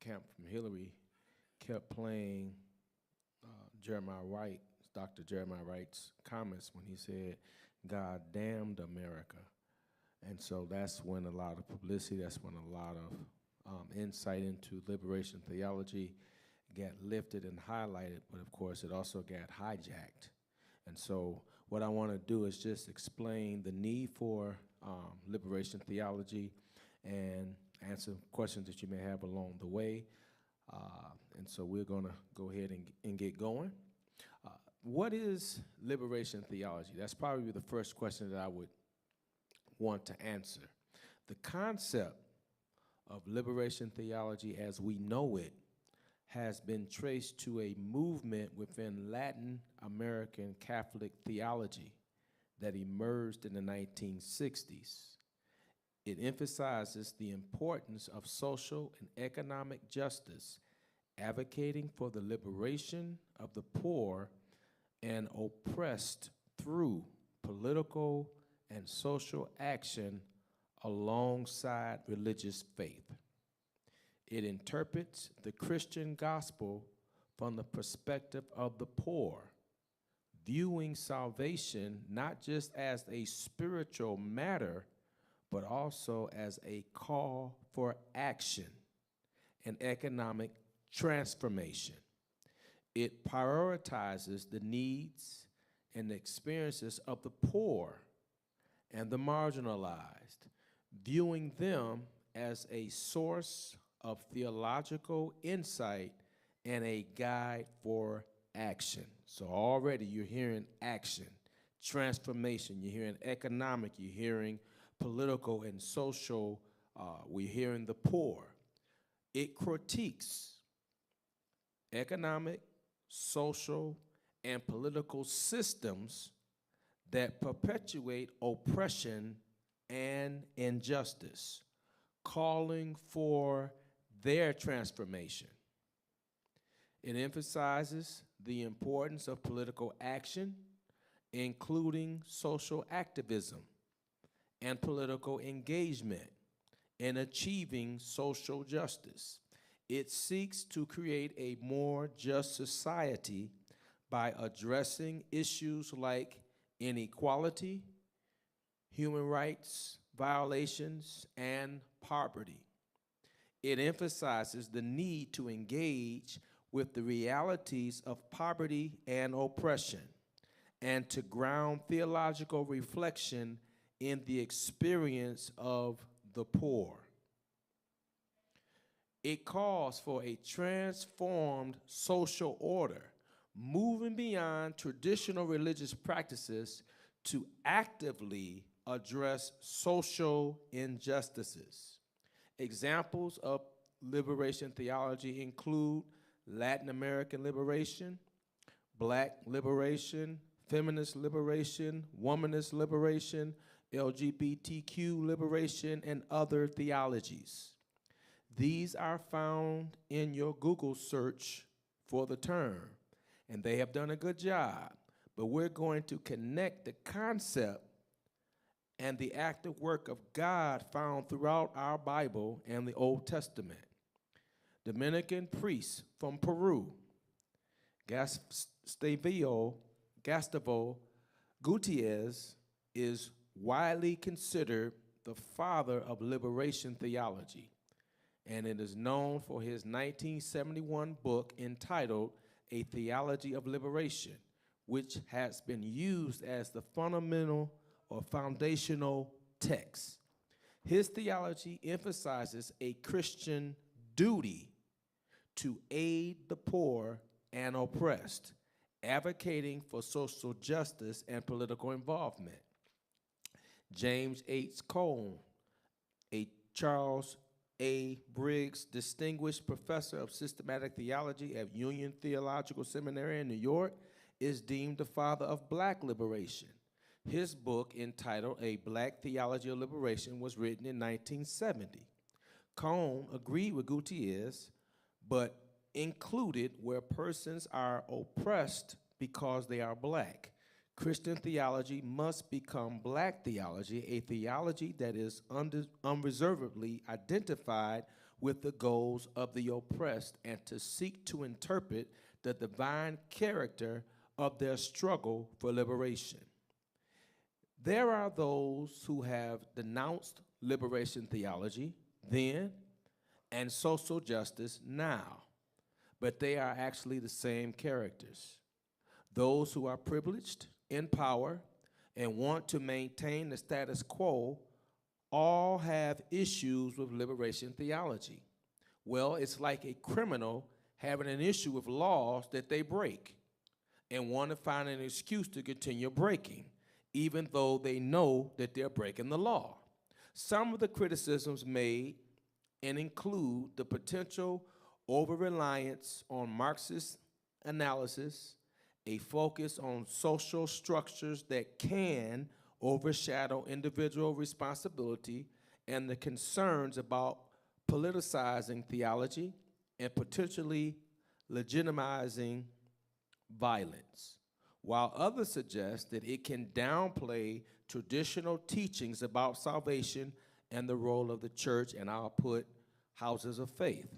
Camp from Hillary kept playing Jeremiah Wright, Dr. Jeremiah Wright's comments when he said, God damned America. And so that's when a lot of publicity, that's when a lot of insight into liberation theology got lifted and highlighted, but of course it also got hijacked. And so what I want to do is just explain the need for liberation theology and answer questions that you may have along the way. And so we're going to go ahead and get going. What is liberation theology? That's probably the first question that I would want to answer. The concept of liberation theology as we know it has been traced to a movement within Latin American Catholic theology that emerged in the 1960s. It emphasizes the importance of social and economic justice, advocating for the liberation of the poor and oppressed through political and social action alongside religious faith. It interprets the Christian gospel from the perspective of the poor, viewing salvation not just as a spiritual matter, but also as a call for action and economic transformation. It prioritizes the needs and the experiences of the poor and the marginalized, viewing them as a source of theological insight and a guide for action. So already you're hearing action, transformation, you're hearing economic, you're hearing political and social, we're hearing the poor. It critiques economic, social, and political systems that perpetuate oppression and injustice, calling for their transformation. It emphasizes the importance of political action, including social activism and political engagement in achieving social justice. It seeks to create a more just society by addressing issues like inequality, human rights violations, and poverty. It emphasizes the need to engage with the realities of poverty and oppression, and to ground theological reflection in the experience of the poor. It calls for a transformed social order, moving beyond traditional religious practices to actively address social injustices. Examples of liberation theology include Latin American liberation, Black liberation, feminist liberation, womanist liberation, LGBTQ liberation, and other theologies. These are found in your Google search for the term, and they have done a good job, but we're going to connect the concept and the active work of God found throughout our Bible and the Old Testament. Dominican priest from Peru, Gustavo Gutierrez, is widely considered the father of liberation theology, and it is known for his 1971 book entitled A Theology of Liberation, which has been used as the fundamental or foundational text. His theology emphasizes a Christian duty to aid the poor and oppressed, advocating for social justice and political involvement. James H. Cone, a Charles A. Briggs Distinguished Professor of Systematic Theology at Union Theological Seminary in New York, is deemed the father of Black liberation. His book, entitled A Black Theology of Liberation, was written in 1970. Cone agreed with Gutierrez, but included where persons are oppressed because they are Black. Christian theology must become Black theology, a theology that is unreservedly identified with the goals of the oppressed and to seek to interpret the divine character of their struggle for liberation. There are those who have denounced liberation theology then and social justice now, but they are actually the same characters. Those who are privileged, in power, and want to maintain the status quo all have issues with liberation theology. Well, it's like a criminal having an issue with laws that they break and want to find an excuse to continue breaking, even though they know that they're breaking the law. Some of the criticisms made and include the potential over-reliance on Marxist analysis, a focus on social structures that can overshadow individual responsibility, and the concerns about politicizing theology and potentially legitimizing violence, while others suggest that it can downplay traditional teachings about salvation and the role of the church, and I'll put houses of faith.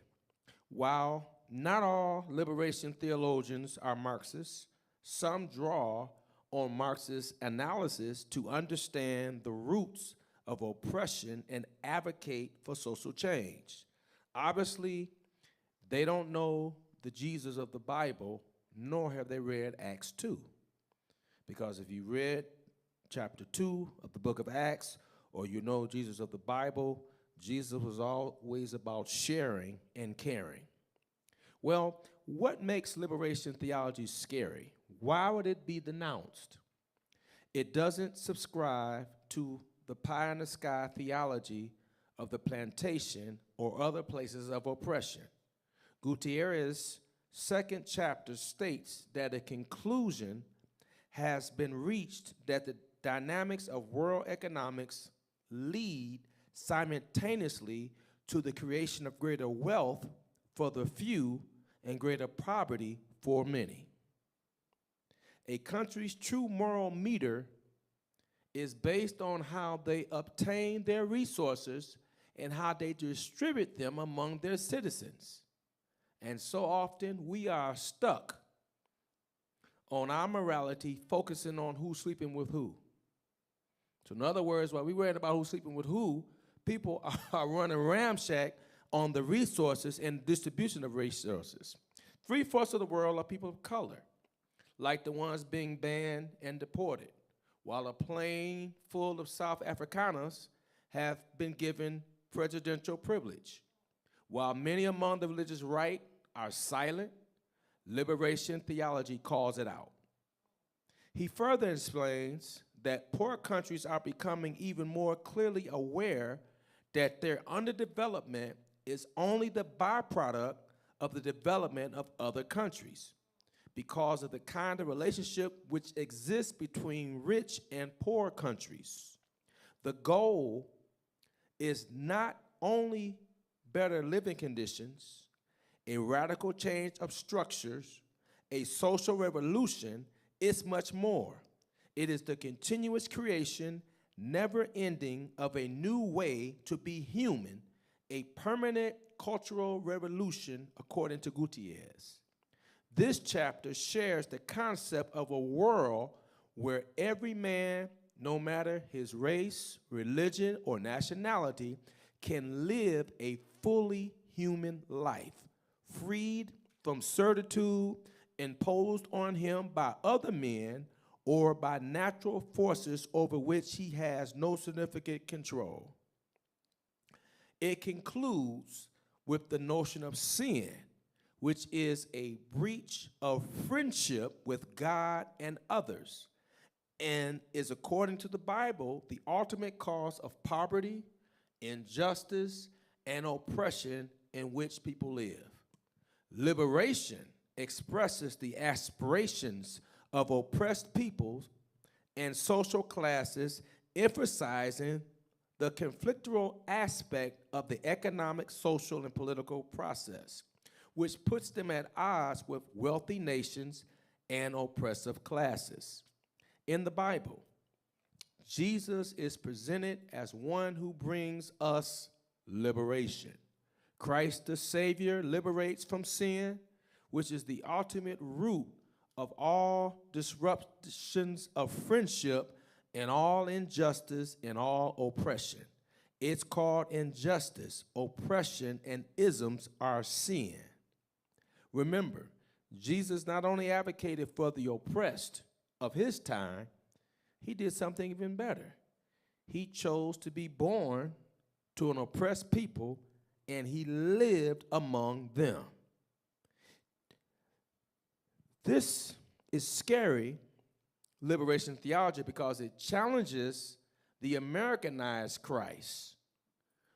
While not all liberation theologians are Marxists, some draw on Marxist analysis to understand the roots of oppression and advocate for social change. Obviously, they don't know the Jesus of the Bible, nor have they read Acts 2. Because if you read chapter 2 of the book of Acts, or you know Jesus of the Bible, Jesus was always about sharing and caring. Well, what makes liberation theology scary? Why would it be denounced? It doesn't subscribe to the pie-in-the-sky theology of the plantation or other places of oppression. Gutierrez's second chapter states that a conclusion has been reached that the dynamics of world economics lead simultaneously to the creation of greater wealth for the few and greater poverty for many. A country's true moral meter is based on how they obtain their resources and how they distribute them among their citizens. And so often we are stuck on our morality, focusing on who's sleeping with who. So in other words, while we worried about who's sleeping with who, people are running ramshack on the resources and distribution of resources. 3/4 of the world are people of color, like the ones being banned and deported, while a plane full of South Afrikaners have been given presidential privilege. While many among the religious right are silent, liberation theology calls it out. He further explains that poor countries are becoming even more clearly aware that their underdevelopment is only the byproduct of the development of other countries because of the kind of relationship which exists between rich and poor countries. The goal is not only better living conditions, a radical change of structures, a social revolution, it's much more. It is the continuous creation, never ending, of a new way to be human, a permanent cultural revolution, according to Gutierrez. This chapter shares the concept of a world where every man, no matter his race, religion, or nationality, can live a fully human life, freed from servitude imposed on him by other men or by natural forces over which he has no significant control. It concludes with the notion of sin, which is a breach of friendship with God and others, and is, according to the Bible, the ultimate cause of poverty, injustice, and oppression in which people live. Liberation expresses the aspirations of oppressed peoples and social classes, emphasizing the conflictual aspect of the economic, social, and political process, which puts them at odds with wealthy nations and oppressive classes. In the Bible, Jesus is presented as one who brings us liberation, Christ the Savior liberates from sin, which is the ultimate root of all disruptions of friendship and all injustice and all oppression. It's called injustice. Oppression and isms are sin. Remember, Jesus not only advocated for the oppressed of his time, he did something even better. He chose to be born to an oppressed people, and he lived among them. This is scary liberation theology because it challenges the Americanized Christ,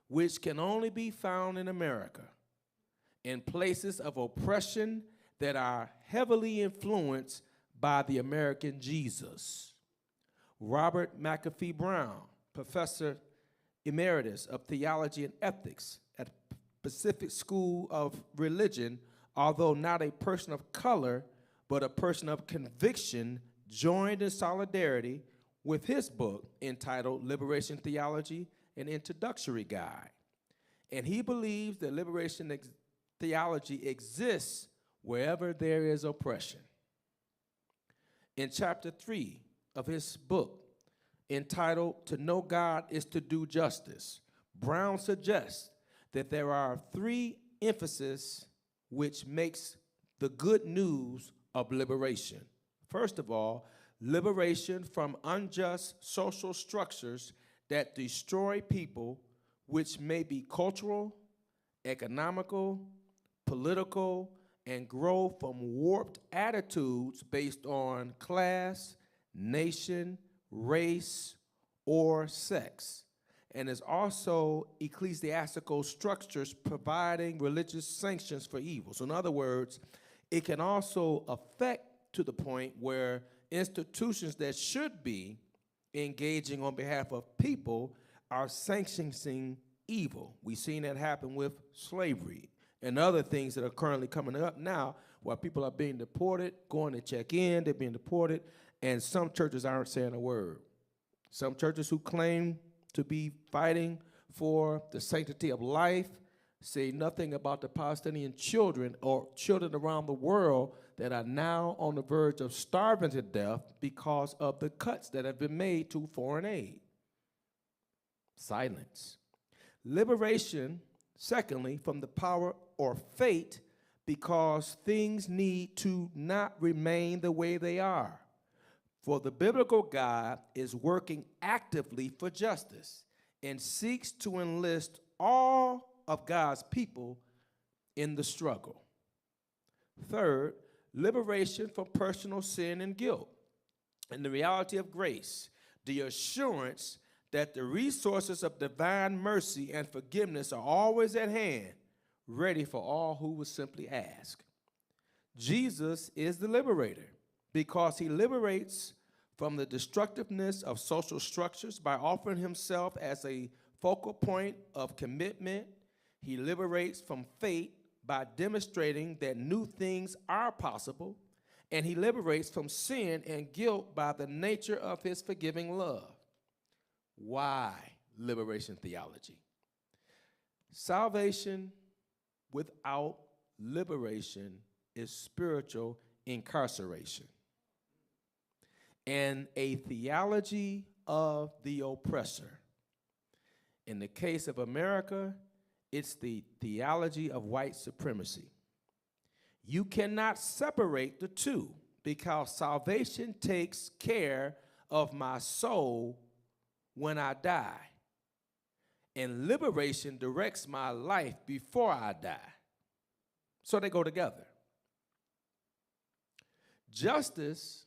which can only be found in America, in places of oppression that are heavily influenced by the American Jesus. Robert McAfee Brown, professor emeritus of theology and ethics at Pacific School of Religion, although not a person of color, but a person of conviction, joined in solidarity with his book entitled Liberation Theology, an Introductory Guide. And he believes that liberation theology exists wherever there is oppression. In chapter 3 of his book, entitled To Know God is to Do Justice, Brown suggests that there are three emphases which makes the good news of liberation. First of all, liberation from unjust social structures that destroy people, which may be cultural, economical, political, and grow from warped attitudes based on class, nation, race, or sex, and is also ecclesiastical structures providing religious sanctions for evil. So in other words, it can also affect to the point where institutions that should be engaging on behalf of people are sanctioning evil. We've seen that happen with slavery and other things that are currently coming up now where people are being deported, going to check in, they're being deported, and some churches aren't saying a word. Some churches who claim to be fighting for the sanctity of life say nothing about the Palestinian children or children around the world that are now on the verge of starving to death because of the cuts that have been made to foreign aid. Silence. Liberation, secondly, from the power or fate because things need to not remain the way they are. For the biblical God is working actively for justice and seeks to enlist all of God's people in the struggle. Third, liberation from personal sin and guilt, and the reality of grace, the assurance that the resources of divine mercy and forgiveness are always at hand, ready for all who will simply ask. Jesus is the liberator because he liberates from the destructiveness of social structures by offering himself as a focal point of commitment. He liberates from fate by demonstrating that new things are possible, and he liberates from sin and guilt by the nature of his forgiving love. Why liberation theology? Salvation without liberation is spiritual incarceration. And a theology of the oppressor. In the case of America, it's the theology of white supremacy. You cannot separate the two because salvation takes care of my soul when I die, and liberation directs my life before I die. So they go together. Justice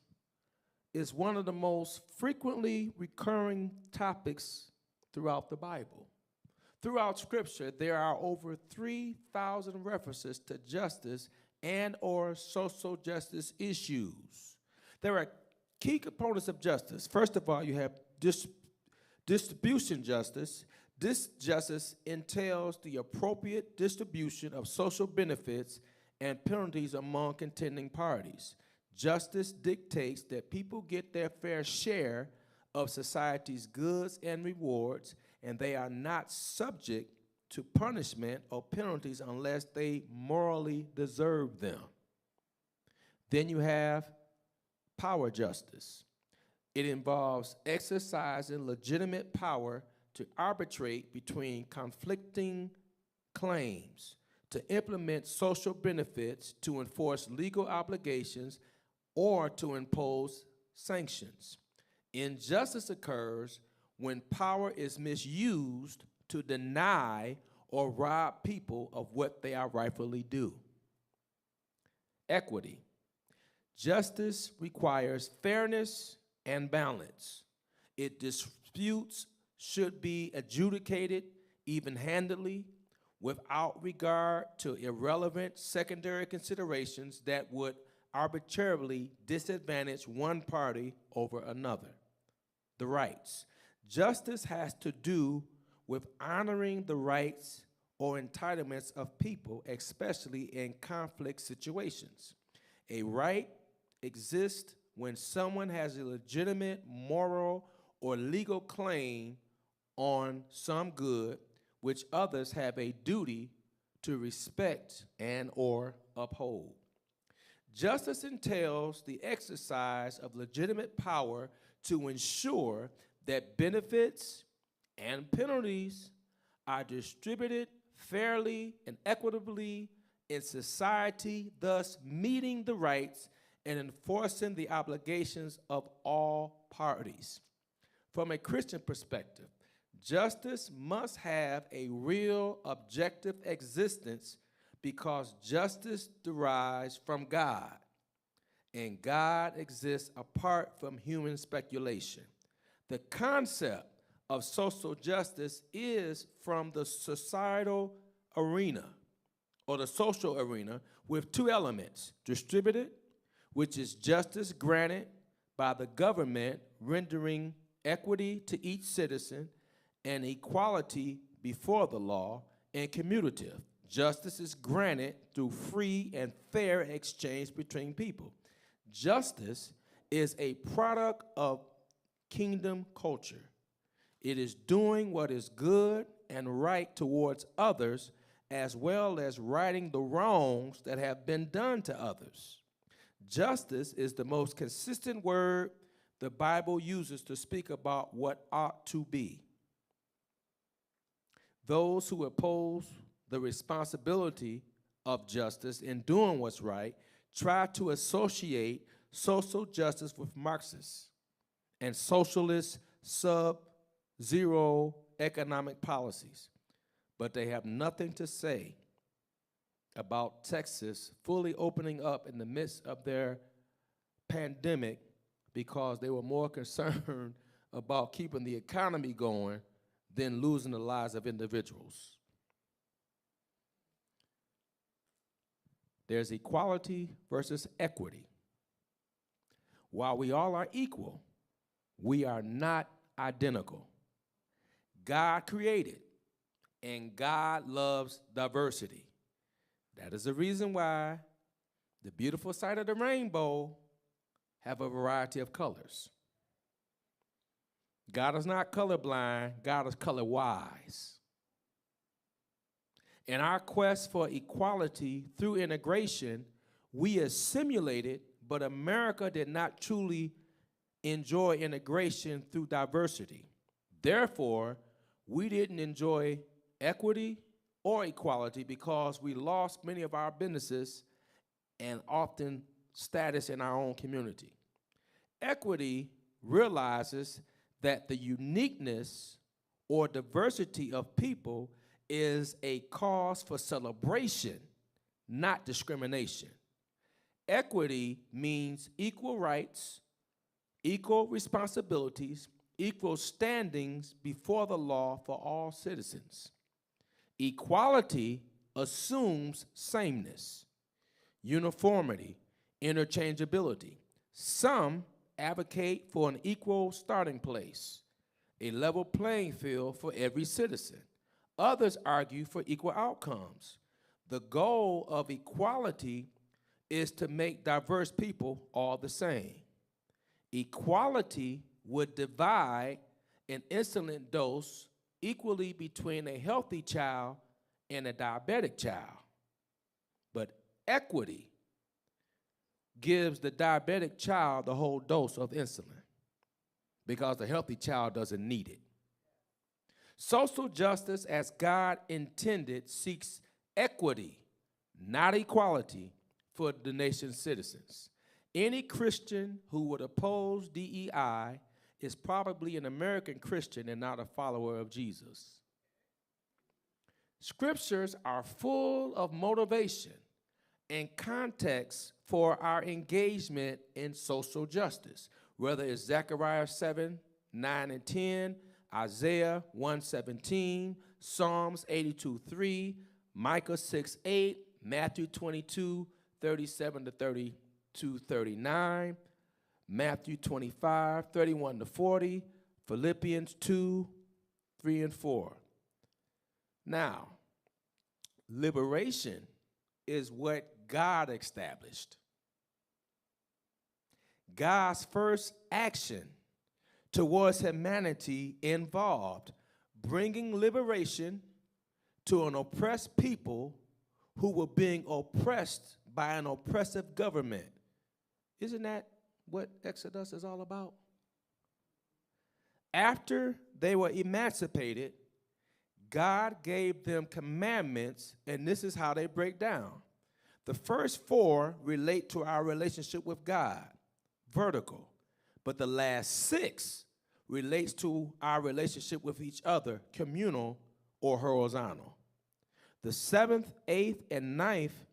is one of the most frequently recurring topics throughout the Bible. Throughout Scripture, there are over 3,000 references to justice and or social justice issues. There are key components of justice. First of all, you have distribution justice. This justice entails the appropriate distribution of social benefits and penalties among contending parties. Justice dictates that people get their fair share of society's goods and rewards, and they are not subject to punishment or penalties unless they morally deserve them. Then you have power justice. It involves exercising legitimate power to arbitrate between conflicting claims, to implement social benefits, to enforce legal obligations, or to impose sanctions. Injustice occurs when power is misused to deny or rob people of what they are rightfully due. Equity. Justice requires fairness and balance. Its disputes should be adjudicated even-handedly without regard to irrelevant secondary considerations that would arbitrarily disadvantage one party over another. The rights. Justice has to do with honoring the rights or entitlements of people, especially in conflict situations. A right exists when someone has a legitimate moral or legal claim on some good which others have a duty to respect and or uphold. Justice entails the exercise of legitimate power to ensure that benefits and penalties are distributed fairly and equitably in society, thus meeting the rights and enforcing the obligations of all parties. From a Christian perspective, justice must have a real objective existence because justice derives from God, and God exists apart from human speculation. The concept of social justice is from the societal arena, or the social arena, with two elements: distributed, which is justice granted by the government rendering equity to each citizen, and equality before the law, and commutative. Justice is granted through free and fair exchange between people. Justice is a product of kingdom culture. It is doing what is good and right towards others, as well as righting the wrongs that have been done to others. Justice is the most consistent word the Bible uses to speak about what ought to be. Those who oppose the responsibility of justice in doing what's right try to associate social justice with Marxists and socialist sub-zero economic policies, but they have nothing to say about Texas fully opening up in the midst of their pandemic because they were more concerned about keeping the economy going than losing the lives of individuals. There's equality versus equity. While we all are equal, we are not identical. God created, and God loves diversity. That is the reason why the beautiful sight of the rainbow have a variety of colors. God is not colorblind, God is color wise. In our quest for equality through integration, we assimilated, but America did not truly enjoy integration through diversity. Therefore, we didn't enjoy equity or equality because we lost many of our businesses and often status in our own community. Equity realizes that the uniqueness or diversity of people is a cause for celebration, not discrimination. Equity means equal rights, equal responsibilities, equal standings before the law for all citizens. Equality assumes sameness, uniformity, interchangeability. Some advocate for an equal starting place, a level playing field for every citizen. Others argue for equal outcomes. The goal of equality is to make diverse people all the same. Equality would divide an insulin dose equally between a healthy child and a diabetic child. But equity gives the diabetic child the whole dose of insulin because the healthy child doesn't need it. Social justice, as God intended, seeks equity, not equality, for the nation's citizens. Any Christian who would oppose DEI is probably an American Christian and not a follower of Jesus. Scriptures are full of motivation and context for our engagement in social justice, whether it's Zechariah 7, 9, and 10, Isaiah 1:17, Psalms 82:3, Micah 6:8, Matthew 22:37 to 32:39, Matthew 25:31 to 40, Philippians 2:3 and 4. Now, liberation is what God established. God's first action towards humanity involved bringing liberation to an oppressed people who were being oppressed by an oppressive government. Isn't that what Exodus is all about? After they were emancipated, God gave them commandments, and this is how they break down. The first 4 relate to our relationship with God, vertical, but the last 6 relates to our relationship with each other, communal or horizontal. The 7th, 8th, and 9th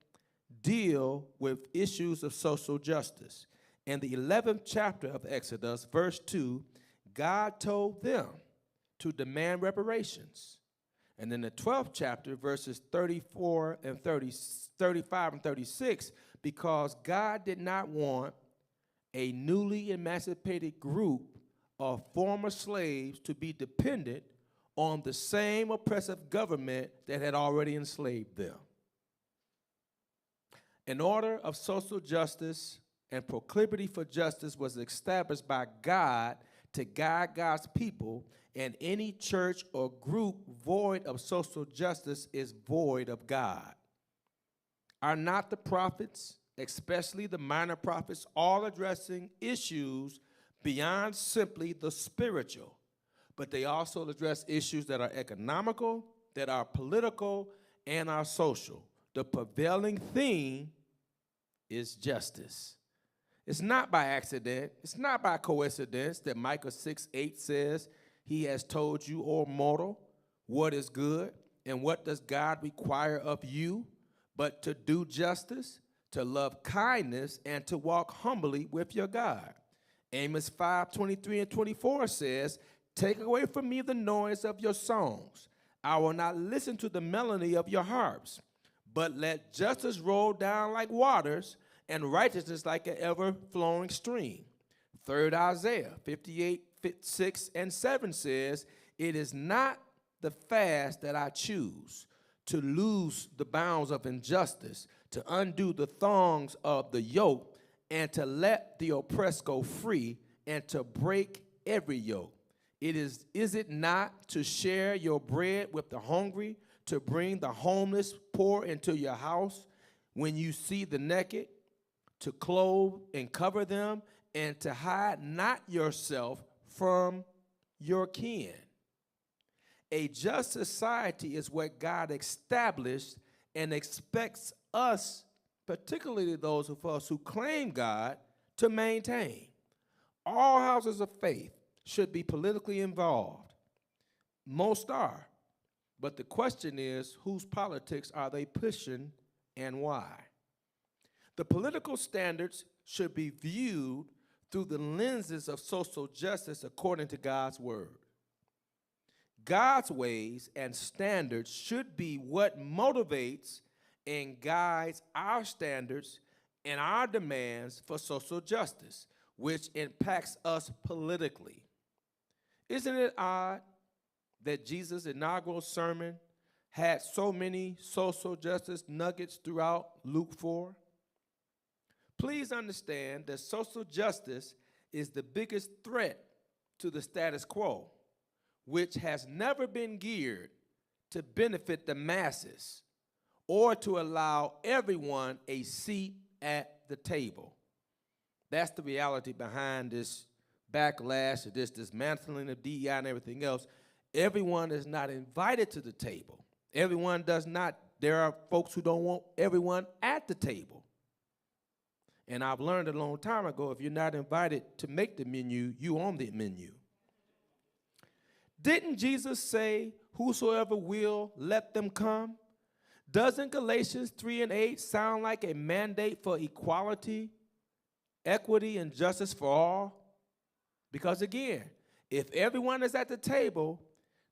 deal with issues of social justice. In the 11th chapter of Exodus, verse 2, God told them to demand reparations. And in the 12th chapter, verses 34 and 35 and 36, because God did not want a newly emancipated group of former slaves to be dependent on the same oppressive government that had already enslaved them. An order of social justice and proclivity for justice was established by God to guide God's people, and any church or group void of social justice is void of God. Are not the prophets, especially the minor prophets, all addressing issues beyond simply the spiritual, but they also address issues that are economical, that are political, and are social? The prevailing theme is justice. It's not by accident, it's not by coincidence that Micah 6:8 says, "He has told you, O mortal, what is good, and what does God require of you, but to do justice, to love kindness, and to walk humbly with your God." Amos 5:23 and 24 says, "Take away from me the noise of your songs. I will not listen to the melody of your harps, but let justice roll down like waters, and righteousness like an ever-flowing stream." 3rd Isaiah 58:6 and 7 says, "It is not the fast that I choose, to loose the bounds of injustice, to undo the thongs of the yoke, and to let the oppressed go free, and to break every yoke. Is it not to share your bread with the hungry, to bring the homeless poor into your house, when you see the naked, to clothe and cover them, and to hide not yourself from your kin?" A just society is what God established and expects us, particularly those of us who claim God, to maintain. All houses of faith should be politically involved. Most are. But the question is, whose politics are they pushing and why? The political standards should be viewed through the lenses of social justice according to God's word. God's ways and standards should be what motivates and guides our standards and our demands for social justice, which impacts us politically. Isn't it odd that Jesus' inaugural sermon had so many social justice nuggets throughout Luke 4? Please understand that social justice is the biggest threat to the status quo, which has never been geared to benefit the masses or to allow everyone a seat at the table. That's the reality behind this backlash, this dismantling of DEI and everything else. Everyone is not invited to the table. Everyone does not. There are folks who don't want everyone at the table. And I've learned a long time ago, if you're not invited to make the menu, you own the menu. Didn't Jesus say, whosoever will, let them come? Doesn't Galatians 3:8 sound like a mandate for equality, equity, and justice for all? Because again, if everyone is at the table,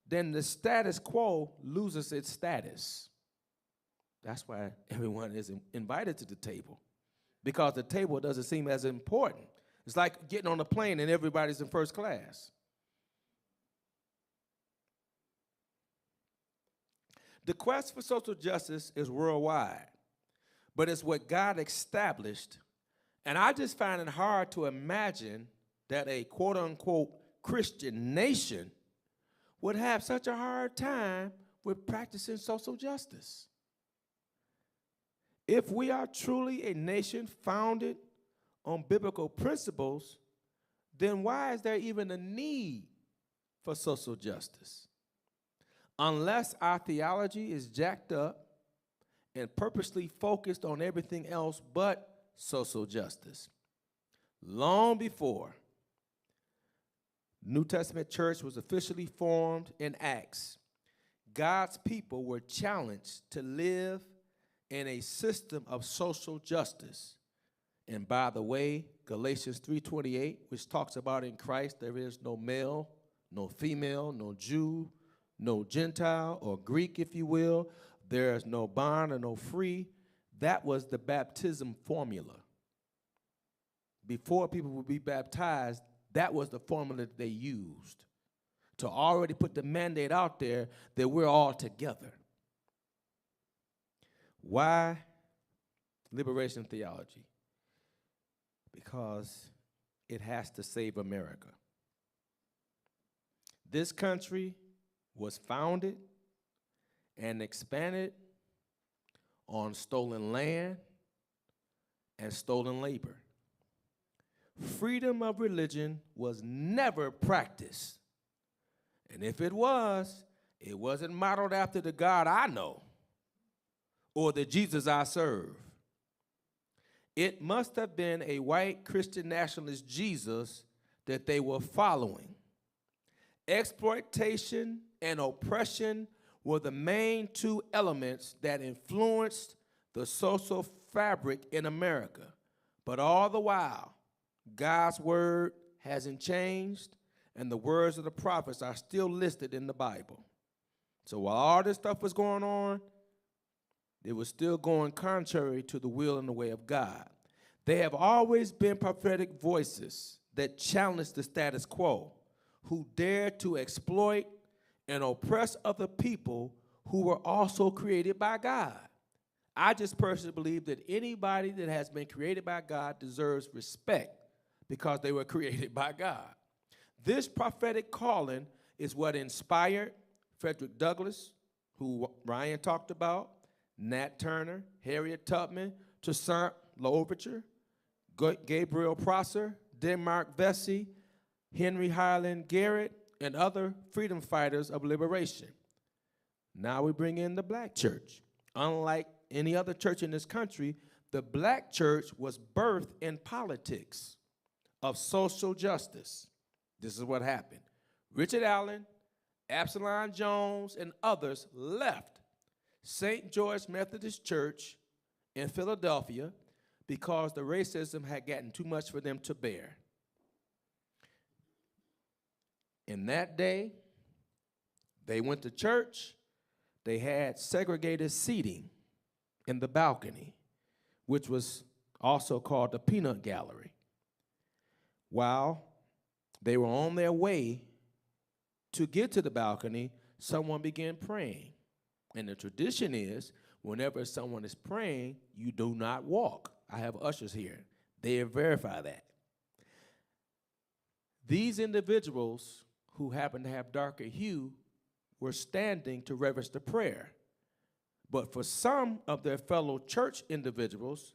then the status quo loses its status. That's why everyone is invited to the table, because the table doesn't seem as important. It's like getting on a plane and everybody's in first class. The quest for social justice is worldwide, but it's what God established. And I just find it hard to imagine that a quote-unquote Christian nation would have such a hard time with practicing social justice. If we are truly a nation founded on biblical principles, then why is there even a need for social justice? Unless our theology is jacked up and purposely focused on everything else but social justice. Long before New Testament church was officially formed in Acts, God's people were challenged to live in a system of social justice. And by the way, Galatians 3:28, which talks about in Christ there is no male, no female, no Jew, no Gentile or Greek, if you will. There is no bond or no free. That was the baptism formula. Before people would be baptized, that was the formula that they used to already put the mandate out there that we're all together. Why liberation theology? Because it has to save America. This country was founded and expanded on stolen land and stolen labor. Freedom of religion was never practiced. And if it was, it wasn't modeled after the God I know or the Jesus I serve. It must have been a white Christian nationalist Jesus that they were following. Exploitation and oppression were the main two elements that influenced the social fabric in America. But all the while, God's word hasn't changed, and the words of the prophets are still listed in the Bible. So while all this stuff was going on, it was still going contrary to the will and the way of God. There have always been prophetic voices that challenged the status quo, who dared to exploit and oppress other people who were also created by God. I just personally believe that anybody that has been created by God deserves respect because they were created by God. This prophetic calling is what inspired Frederick Douglass, who Ryan talked about, Nat Turner, Harriet Tubman, Toussaint Louverture, Gabriel Prosser, Denmark Vesey, Henry Highland Garrett, and other freedom fighters of liberation. Now we bring in the black church. Unlike any other church in this country, the black church was birthed in politics of social justice. This is what happened. Richard Allen, Absalom Jones, and others left St. George Methodist Church in Philadelphia because the racism had gotten too much for them to bear. In that day, they went to church. They had segregated seating in the balcony, which was also called the peanut gallery. While they were on their way to get to the balcony, someone began praying. And the tradition is, whenever someone is praying, you do not walk. I have ushers here. They verify that. These individuals who happen to have darker hue were standing to reverence prayer. But for some of their fellow church individuals,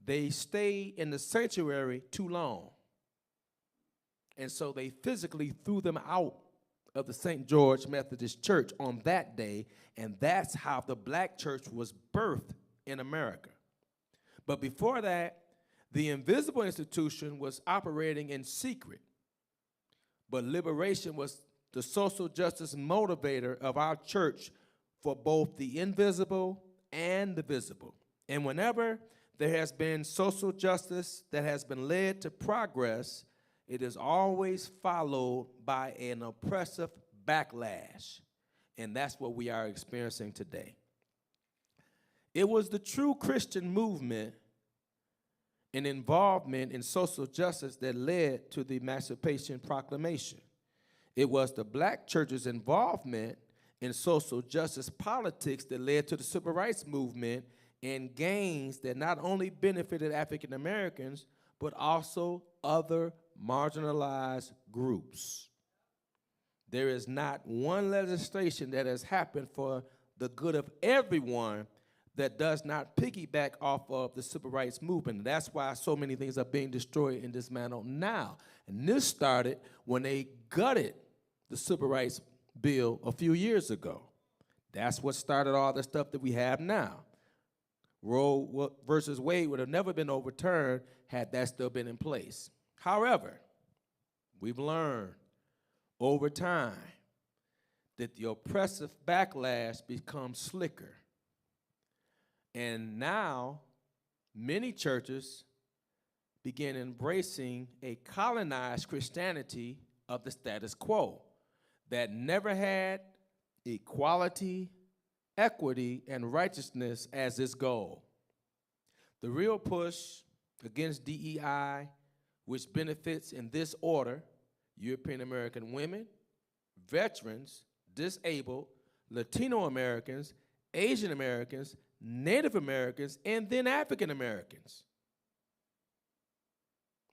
they stayed in the sanctuary too long. And so they physically threw them out of the St. George Methodist Church on that day, and that's how the black church was birthed in America. But before that, the invisible institution was operating in secret. But liberation was the social justice motivator of our church for both the invisible and the visible. And whenever there has been social justice that has been led to progress, it is always followed by an oppressive backlash. And that's what we are experiencing today. It was the true Christian movement and involvement in social justice that led to the Emancipation Proclamation. It was the black church's involvement in social justice politics that led to the Civil Rights Movement and gains that not only benefited African Americans, but also other marginalized groups. There is not one legislation that has happened for the good of everyone that does not piggyback off of the Civil Rights Movement. That's why so many things are being destroyed and dismantled now. And this started when they gutted the Civil Rights Bill a few years ago. That's what started all the stuff that we have now. Roe versus Wade would have never been overturned had that still been in place. However, we've learned over time that the oppressive backlash becomes slicker. And now, many churches begin embracing a colonized Christianity of the status quo that never had equality, equity, and righteousness as its goal. The real push against DEI, which benefits in this order European American women, veterans, disabled, Latino Americans, Asian Americans, Native Americans, and then African Americans.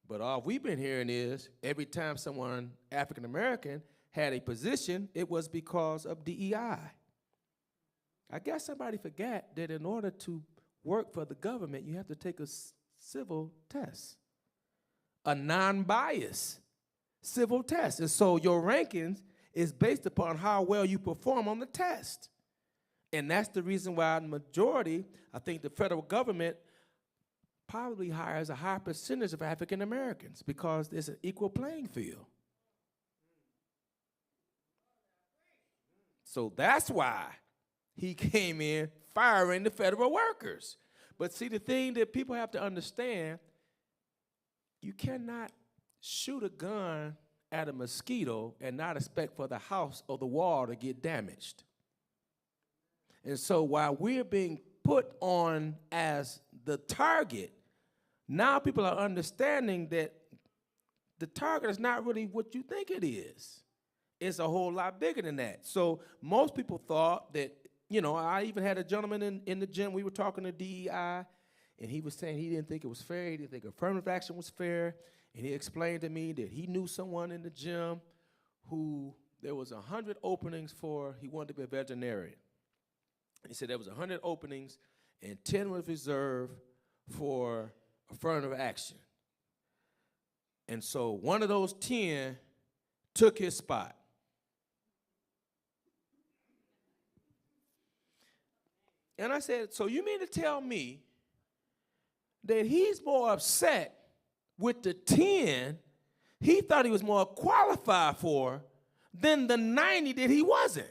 But all we've been hearing is every time someone African American had a position, it was because of DEI. I guess somebody forgot that in order to work for the government, you have to take a civil test, a non-biased civil test. And so your rankings is based upon how well you perform on the test. And that's the reason why the majority, I think the federal government probably hires a higher percentage of African Americans because there's an equal playing field. So that's why he came in firing the federal workers. But see, the thing that people have to understand, you cannot shoot a gun at a mosquito and not expect for the house or the wall to get damaged. And so while we're being put on as the target, now people are understanding that the target is not really what you think it is. It's a whole lot bigger than that. So most people thought that, I even had a gentleman in the gym, we were talking to DEI, and he was saying he didn't think it was fair, he didn't think affirmative action was fair, and he explained to me that he knew someone in the gym who there was 100 openings for, he wanted to be a veterinarian. He said there was 100 openings and 10 was reserved for affirmative action. And so one of those 10 took his spot. And I said, so you mean to tell me that he's more upset with the 10 he thought he was more qualified for than the 90 that he wasn't?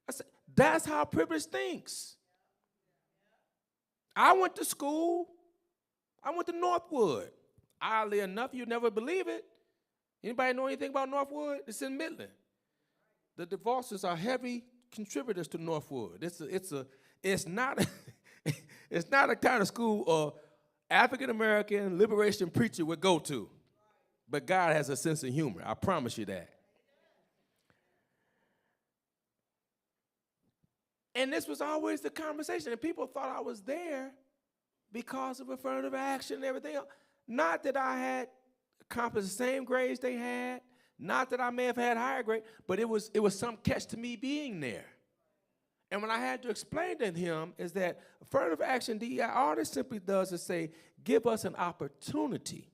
I said, that's how privilege thinks. I went to school. I went to Northwood. Oddly enough, you'd never believe it. Anybody know anything about Northwood? It's in Midland. The DeVosses are heavy contributors to Northwood. It's not a kind of school a African American liberation preacher would go to. But God has a sense of humor. I promise you that. And this was always the conversation. And people thought I was there because of affirmative action and everything else. Not that I had accomplished the same grades they had. Not that I may have had higher grade, but it was some catch to me being there. And when I had to explain to him is that affirmative action, DEI, all this simply does is say, give us an opportunity.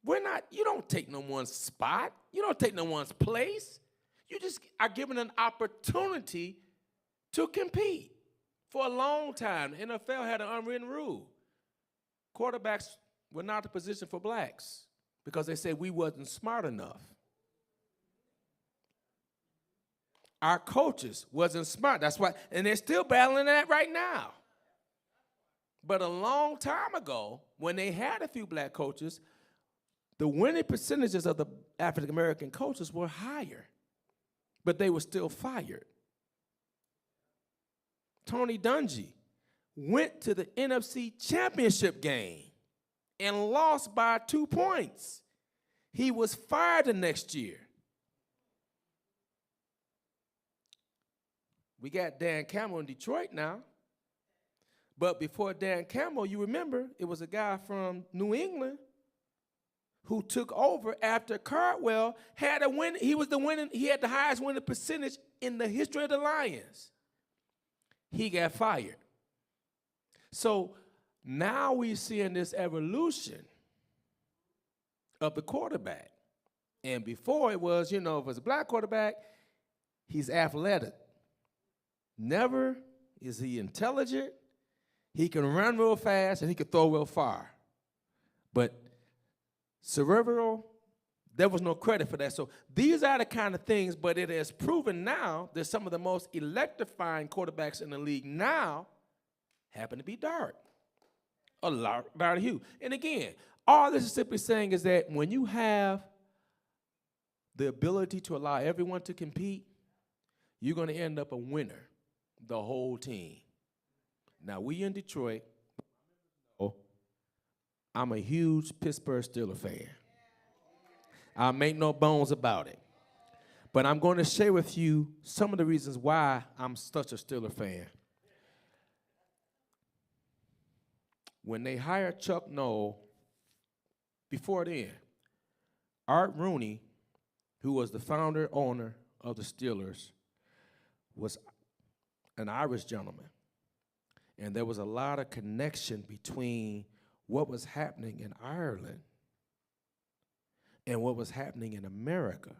You don't take no one's spot. You don't take no one's place. You just are given an opportunity to compete. For a long time, the NFL had an unwritten rule. Quarterbacks were not the position for blacks because they said we wasn't smart enough. Our coaches wasn't smart. That's why, and they're still battling that right now. But a long time ago, when they had a few black coaches, the winning percentages of the African-American coaches were higher, but they were still fired. Tony Dungy went to the NFC Championship game and lost by 2 points. He was fired the next year. We got Dan Campbell in Detroit now. But before Dan Campbell, you remember, it was a guy from New England who took over after Cardwell had a win. He had the highest winning percentage in the history of the Lions. He got fired. So now we're seeing this evolution of the quarterback. And before it was, if it's a black quarterback, he's athletic. Never is he intelligent. He can run real fast and he can throw real far. But cerebral, there was no credit for that. So these are the kind of things, but it has proven now that some of the most electrifying quarterbacks in the league now happen to be dark. A lot of hue. And again, all this is simply saying is that when you have the ability to allow everyone to compete, you're going to end up a winner, the whole team. Now, we in Detroit, I'm a huge Pittsburgh Steelers fan. I'll make no bones about it. But I'm going to share with you some of the reasons why I'm such a Steelers fan. When they hired Chuck Noll, before then, Art Rooney, who was the founder, owner of the Steelers, was an Irish gentleman. And there was a lot of connection between what was happening in Ireland and what was happening in America.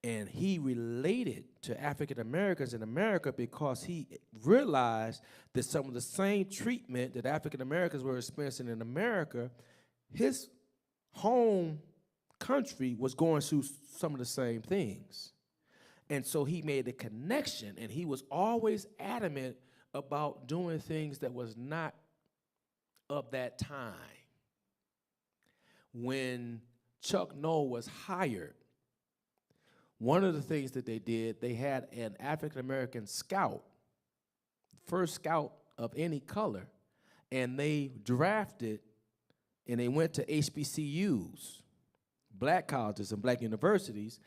And he related to African Americans in America because he realized that some of the same treatment that African Americans were experiencing in America, his home country was going through some of the same things. And so he made a connection, and he was always adamant about doing things that was not of that time. When Chuck Noll was hired, one of the things that they did, they had an African-American scout, first scout of any color, and they drafted and they went to HBCUs, black colleges and black universities,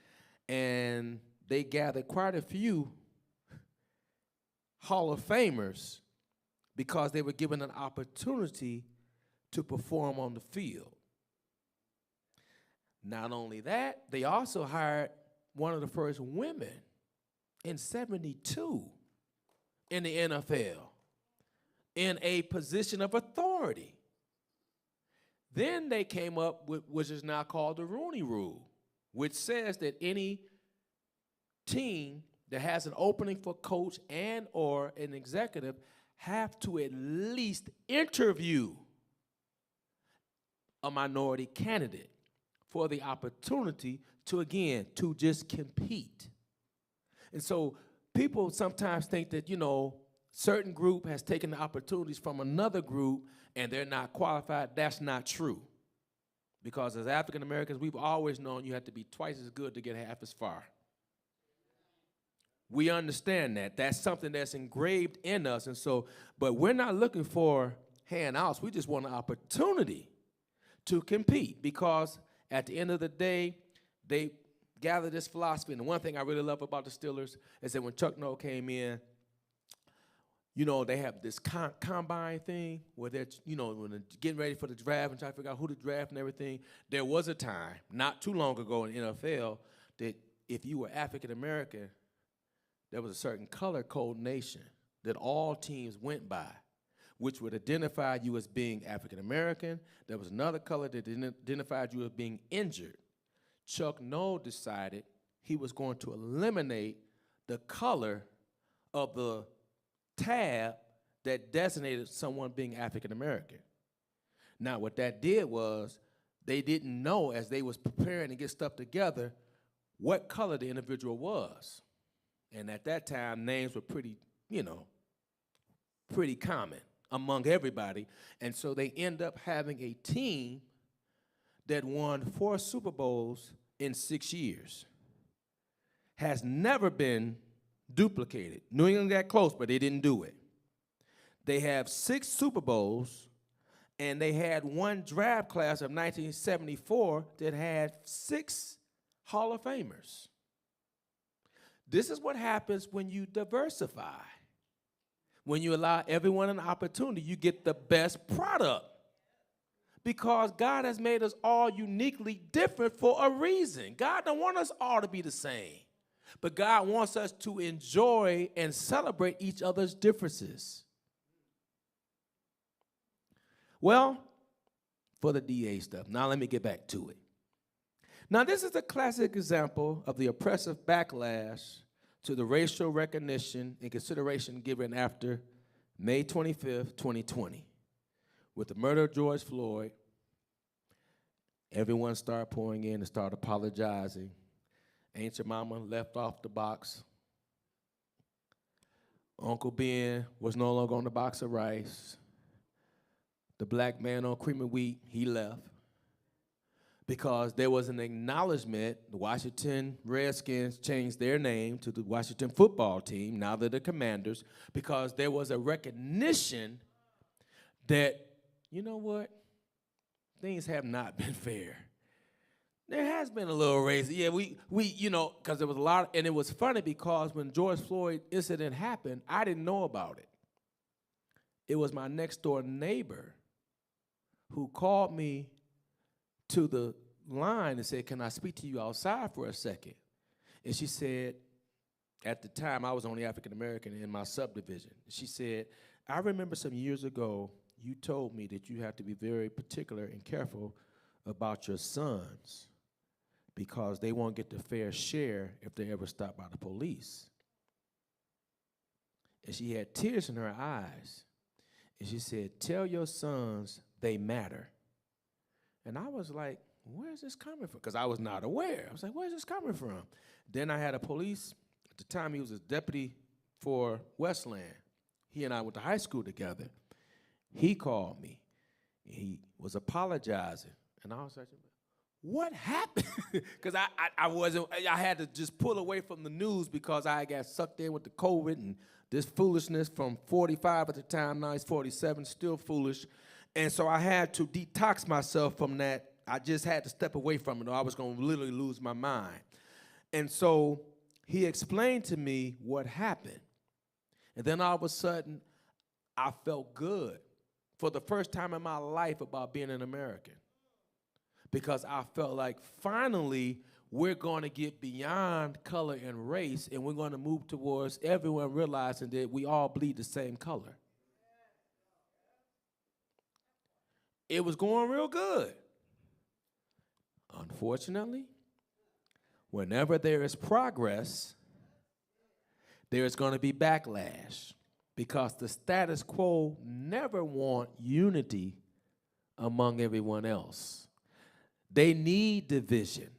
and they gathered quite a few Hall of Famers because they were given an opportunity to perform on the field. Not only that, they also hired one of the first women in '72 in the NFL in a position of authority. Then they came up with what is now called the Rooney Rule, which says that any team that has an opening for coach and or an executive have to at least interview a minority candidate for the opportunity to, again, to just compete. And so people sometimes think that, certain group has taken the opportunities from another group and they're not qualified. That's not true. Because as African Americans, we've always known you have to be twice as good to get half as far. We understand that. That's something that's engraved in us. And so, but we're not looking for handouts. We just want an opportunity to compete because at the end of the day, they gather this philosophy. And the one thing I really love about the Steelers is that when Chuck Noll came in, they have this combine thing where they're, when they're getting ready for the draft and trying to figure out who to draft and everything. There was a time, not too long ago in the NFL, that if you were African American, there was a certain color coordination that all teams went by, which would identify you as being African American. There was another color that identified you as being injured. Chuck Noll decided he was going to eliminate the color of the tab that designated someone being African American. Now, what that did was they didn't know as they was preparing to get stuff together what color the individual was. And at that time, names were pretty common among everybody. And so they end up having a team that won 4 Super Bowls in 6 years. Has never been duplicated. New England got close, but they didn't do it. They have 6 Super Bowls, and they had one draft class of 1974 that had 6 Hall of Famers. This is what happens when you diversify. When you allow everyone an opportunity, you get the best product. Because God has made us all uniquely different for a reason. God don't want us all to be the same. But God wants us to enjoy and celebrate each other's differences. Well, for the DA stuff, now let me get back to it. Now, this is a classic example of the oppressive backlash to the racial recognition and consideration given after May 25th, 2020. With the murder of George Floyd, everyone started pouring in and started apologizing. Aunt Your Mama left off the box. Uncle Ben was no longer on the box of rice. The black man on cream of wheat, he left. Because there was an acknowledgement, the Washington Redskins changed their name to the Washington Football Team, now they're the Commanders, because there was a recognition that, you know what, things have not been fair. There has been a little race. Yeah, we because there was a lot, and it was funny because when George Floyd incident happened, I didn't know about it. It was my next door neighbor who called me to the line and said, "Can I speak to you outside for a second?" And she said, at the time, I was only African American in my subdivision. She said, "I remember some years ago, you told me that you have to be very particular and careful about your sons because they won't get the fair share if they ever stop by the police." And she had tears in her eyes. And she said, "Tell your sons they matter." And I was like, where's this coming from? Because I was not aware. I was like, where's this coming from? Then I had a police, at the time he was a deputy for Westland. He and I went to high school together. He called me. He was apologizing. And I was like, what happened? Because I had to just pull away from the news because I got sucked in with the COVID and this foolishness from 45 at the time, now he's 47, still foolish. And so I had to detox myself from that. I just had to step away from it or I was going to literally lose my mind. And so he explained to me what happened. And then all of a sudden, I felt good for the first time in my life about being an American. Because I felt like finally we're going to get beyond color and race and we're going to move towards everyone realizing that we all bleed the same color. It was going real good. Unfortunately, whenever there is progress, there is going to be backlash because the status quo never want unity among everyone else. They need division.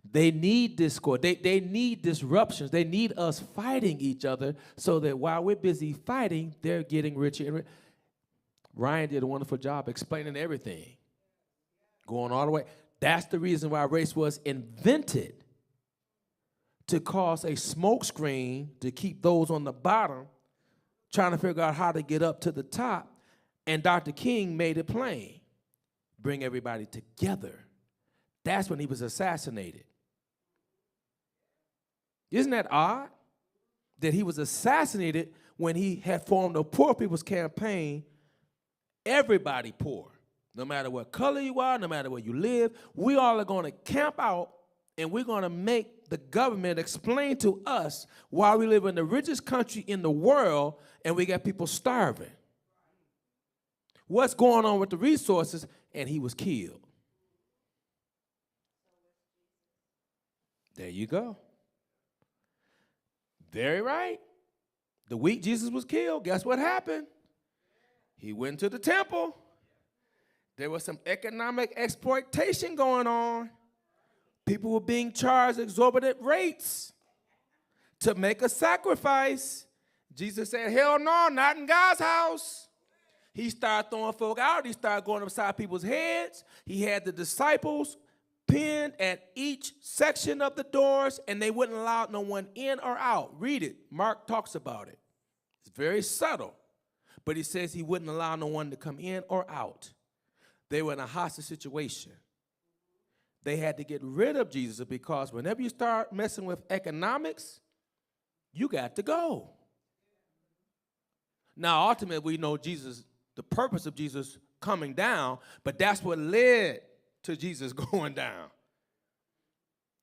They need discord. They need disruptions. They need us fighting each other so that while we're busy fighting, they're getting richer and richer. Ryan did a wonderful job explaining everything, going all the way. That's the reason why race was invented, to cause a smokescreen to keep those on the bottom trying to figure out how to get up to the top. And Dr. King made it plain. Bring everybody together. That's when he was assassinated. Isn't that odd? that he was assassinated when he had formed a Poor People's Campaign. Everybody poor, no matter what color you are, no matter where you live, we all are going to camp out, and we're going to make the government explain to us why we live in the richest country in the world and we got people starving. What's going on with the resources? And he was killed. There you go. Very right. The week Jesus was killed, guess what happened? He went to the temple. There was some economic exploitation going on. People were being charged exorbitant rates to make a sacrifice. Jesus said, hell no, not in God's house. He started throwing folk out. He started going upside people's heads. He had the disciples pinned at each section of the doors, and they wouldn't allow no one in or out. Read it. Mark talks about it. It's very subtle. But he says he wouldn't allow no one to come in or out. They were in a hostage situation. They had to get rid of Jesus because whenever you start messing with economics, you got to go. Now, ultimately, we know Jesus, the purpose of Jesus coming down, but that's what led to Jesus going down.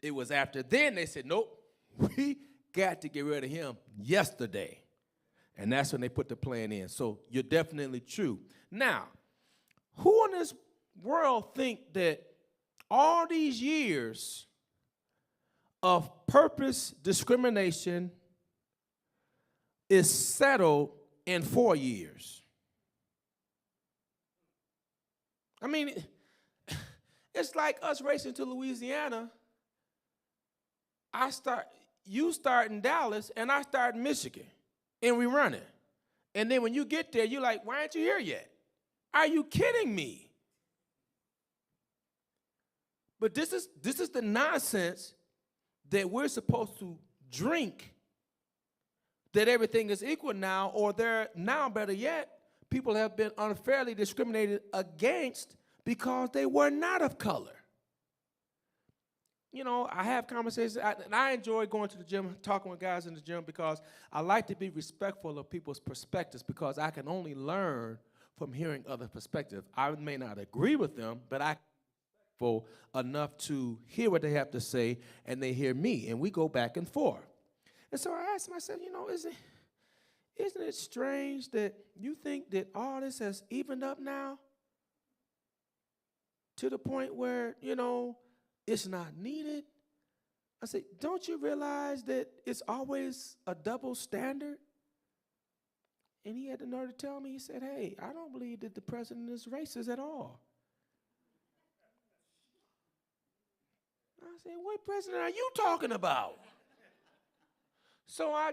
It was after then they said, nope, we got to get rid of him yesterday. And that's when they put the plan in. So you're definitely true. Now, who in this world think that all these years of purpose discrimination is settled in 4 years? I mean, it's like us racing to Louisiana. You start in Dallas, and I start in Michigan, and we run it. And then when you get there, you're like, why aren't you here yet? Are you kidding me? But this is the nonsense that we're supposed to drink, that everything is equal now, or now, better yet, people have been unfairly discriminated against because they were not of color. You know, I have conversations, and I enjoy going to the gym, talking with guys in the gym, because I like to be respectful of people's perspectives, because I can only learn from hearing other perspectives. I may not agree with them, but I'm enough to hear what they have to say, and they hear me, and we go back and forth. And so I asked myself, you know, isn't it strange that you think that all this has evened up now to the point where, you know, it's not needed? I said, don't you realize that it's always a double standard? And he had the nerve to tell me, he said, hey, I don't believe that the president is racist at all. I said, what president are you talking about? So I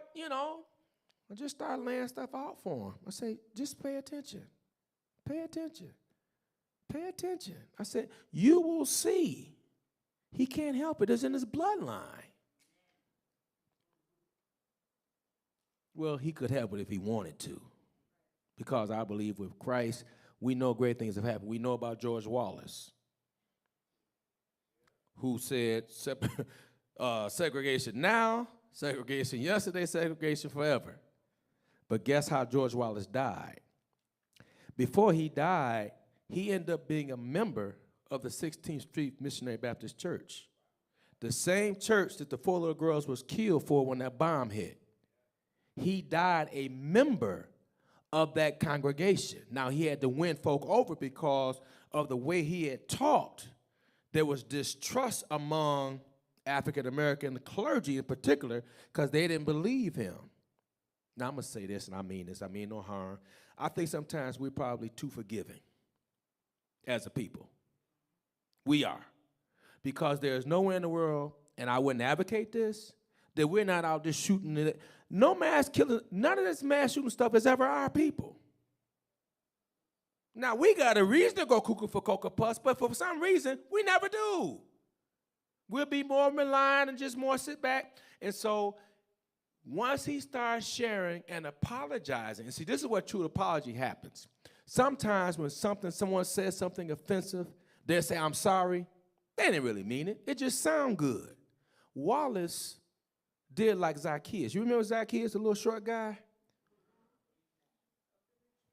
just started laying stuff out for him. I say, just pay attention. Pay attention. Pay attention. I said, you will see. He can't help it. It's in his bloodline. Well, he could help it if he wanted to, because I believe with Christ, we know great things have happened. We know about George Wallace, who said segregation now, segregation yesterday, segregation forever. But guess how George Wallace died? Before he died, he ended up being a member of the 16th Street Missionary Baptist Church, the same church that the 4 little girls was killed for when that bomb hit. He died a member of that congregation. Now, he had to win folk over because of the way he had taught. There was distrust among African-American clergy in particular because they didn't believe him. Now, I'm going to say this, and I mean this. I mean no harm. I think sometimes we're probably too forgiving as a people. We are. Because there's nowhere in the world, and I wouldn't advocate this, that we're not out there shooting it. No mass killing, none of this mass shooting stuff is ever our people. Now, we got a reason to go cuckoo for Cocoa Puffs, but for some reason, we never do. We'll be more maligned and just more sit back. And so once he starts sharing and apologizing, and see, this is where true apology happens. Sometimes when someone says something offensive, they'll say, I'm sorry. They didn't really mean it. It just sounds good. Wallace did like Zacchaeus. You remember Zacchaeus, the little short guy?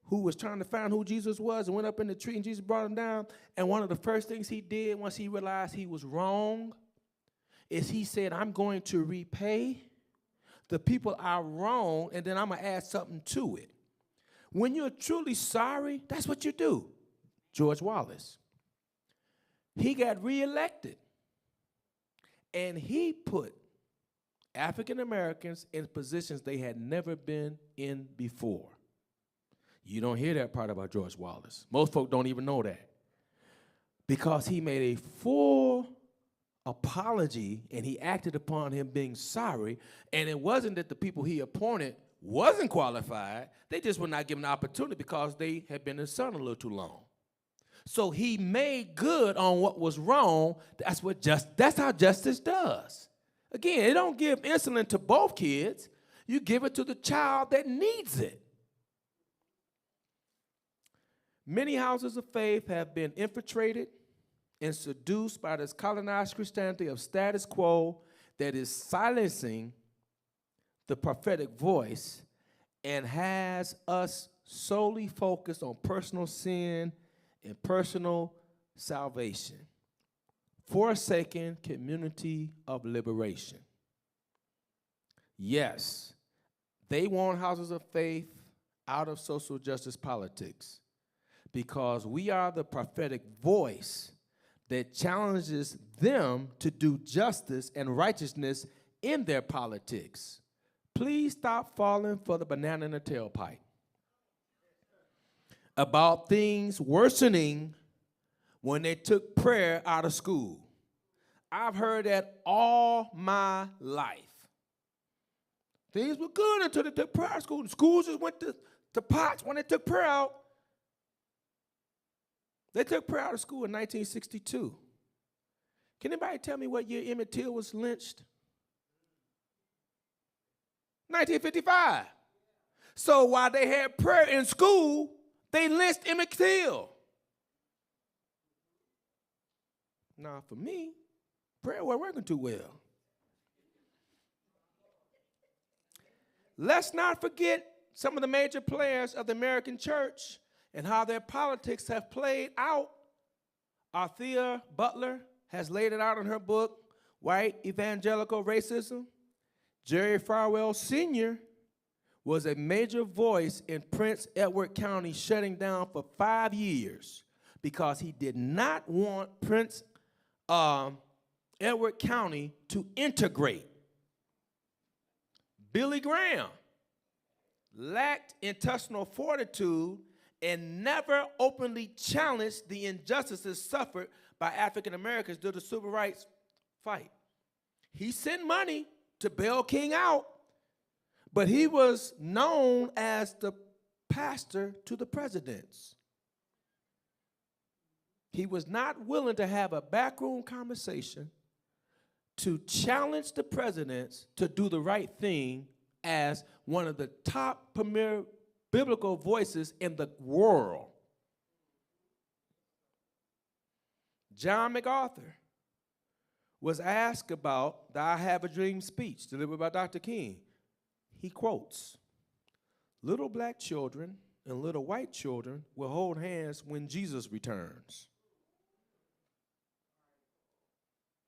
Who was trying to find who Jesus was and went up in the tree and Jesus brought him down. And one of the first things he did once he realized he was wrong is he said, I'm going to repay the people I wronged, and then I'm going to add something to it. When you're truly sorry, that's what you do. George Wallace. He got reelected, and he put African Americans in positions they had never been in before. You don't hear that part about George Wallace. Most folk don't even know that. Because he made a full apology and he acted upon him being sorry, and it wasn't that the people he appointed wasn't qualified, they just were not given the opportunity because they had been in the sun a little too long. So he made good on what was wrong. That's how justice does. Again, it don't give insulin to both kids. You give it to the child that needs it. Many houses of faith have been infiltrated and seduced by this colonized Christianity of status quo that is silencing the prophetic voice and has us solely focused on personal sin and personal salvation, forsaking community of liberation. Yes, they want houses of faith out of social justice politics because we are the prophetic voice that challenges them to do justice and righteousness in their politics. Please stop falling for the banana in the tailpipe about things worsening when they took prayer out of school. I've heard that all my life. Things were good until they took prayer out of school. The schools just went to pots when they took prayer out. They took prayer out of school in 1962. Can anybody tell me what year Emmett Till was lynched? 1955. So while they had prayer in school, they lynched Emmett Till. Now, for me, prayer wasn't working too well. Let's not forget some of the major players of the American church and how their politics have played out. Althea Butler has laid it out in her book, White Evangelical Racism. Jerry Falwell Sr. was a major voice in Prince Edward County shutting down for 5 years because he did not want Prince Edward County to integrate. Billy Graham lacked intestinal fortitude and never openly challenged the injustices suffered by African Americans during the civil rights fight. He sent money to bail King out, but he was known as the pastor to the presidents. He was not willing to have a backroom conversation to challenge the presidents to do the right thing as one of the top premier biblical voices in the world. John MacArthur was asked about the I Have a Dream speech delivered by Dr. King. He quotes, "Little black children and little white children will hold hands when Jesus returns."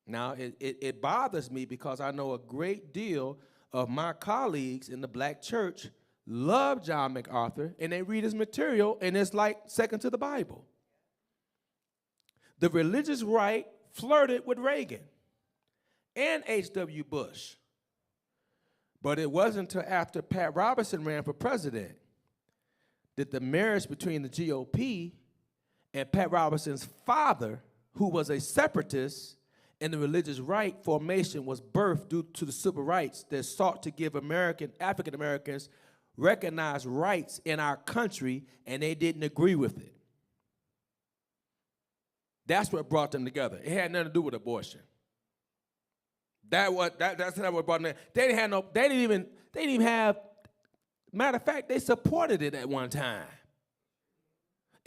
Now, it bothers me because I know a great deal of my colleagues in the black church love John MacArthur, and they read his material, and it's like second to the Bible. The religious right flirted with Reagan and H.W. Bush. But it wasn't until after Pat Robertson ran for president that the marriage between the GOP and Pat Robertson's father, who was a separatist, and the religious right formation was birthed due to the civil rights that sought to give African Americans recognized rights in our country, and they didn't agree with it. That's what brought them together. It had nothing to do with abortion. That's not what brought them together. They didn't even have, matter of fact, they supported it at one time.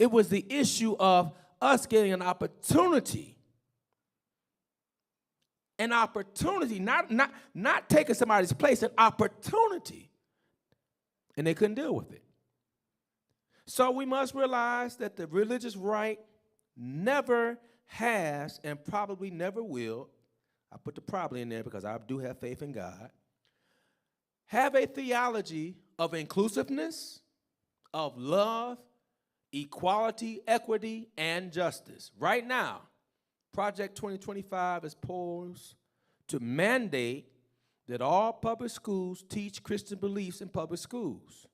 It was the issue of us getting an opportunity an opportunity, not taking somebody's place, an opportunity. And they couldn't deal with it. So we must realize that the religious right never has and probably never will, I put the probably in there because I do have faith in God, have a theology of inclusiveness, of love, equality, equity, and justice. Right now, Project 2025 is poised to mandate that all public schools teach Christian beliefs in public schools.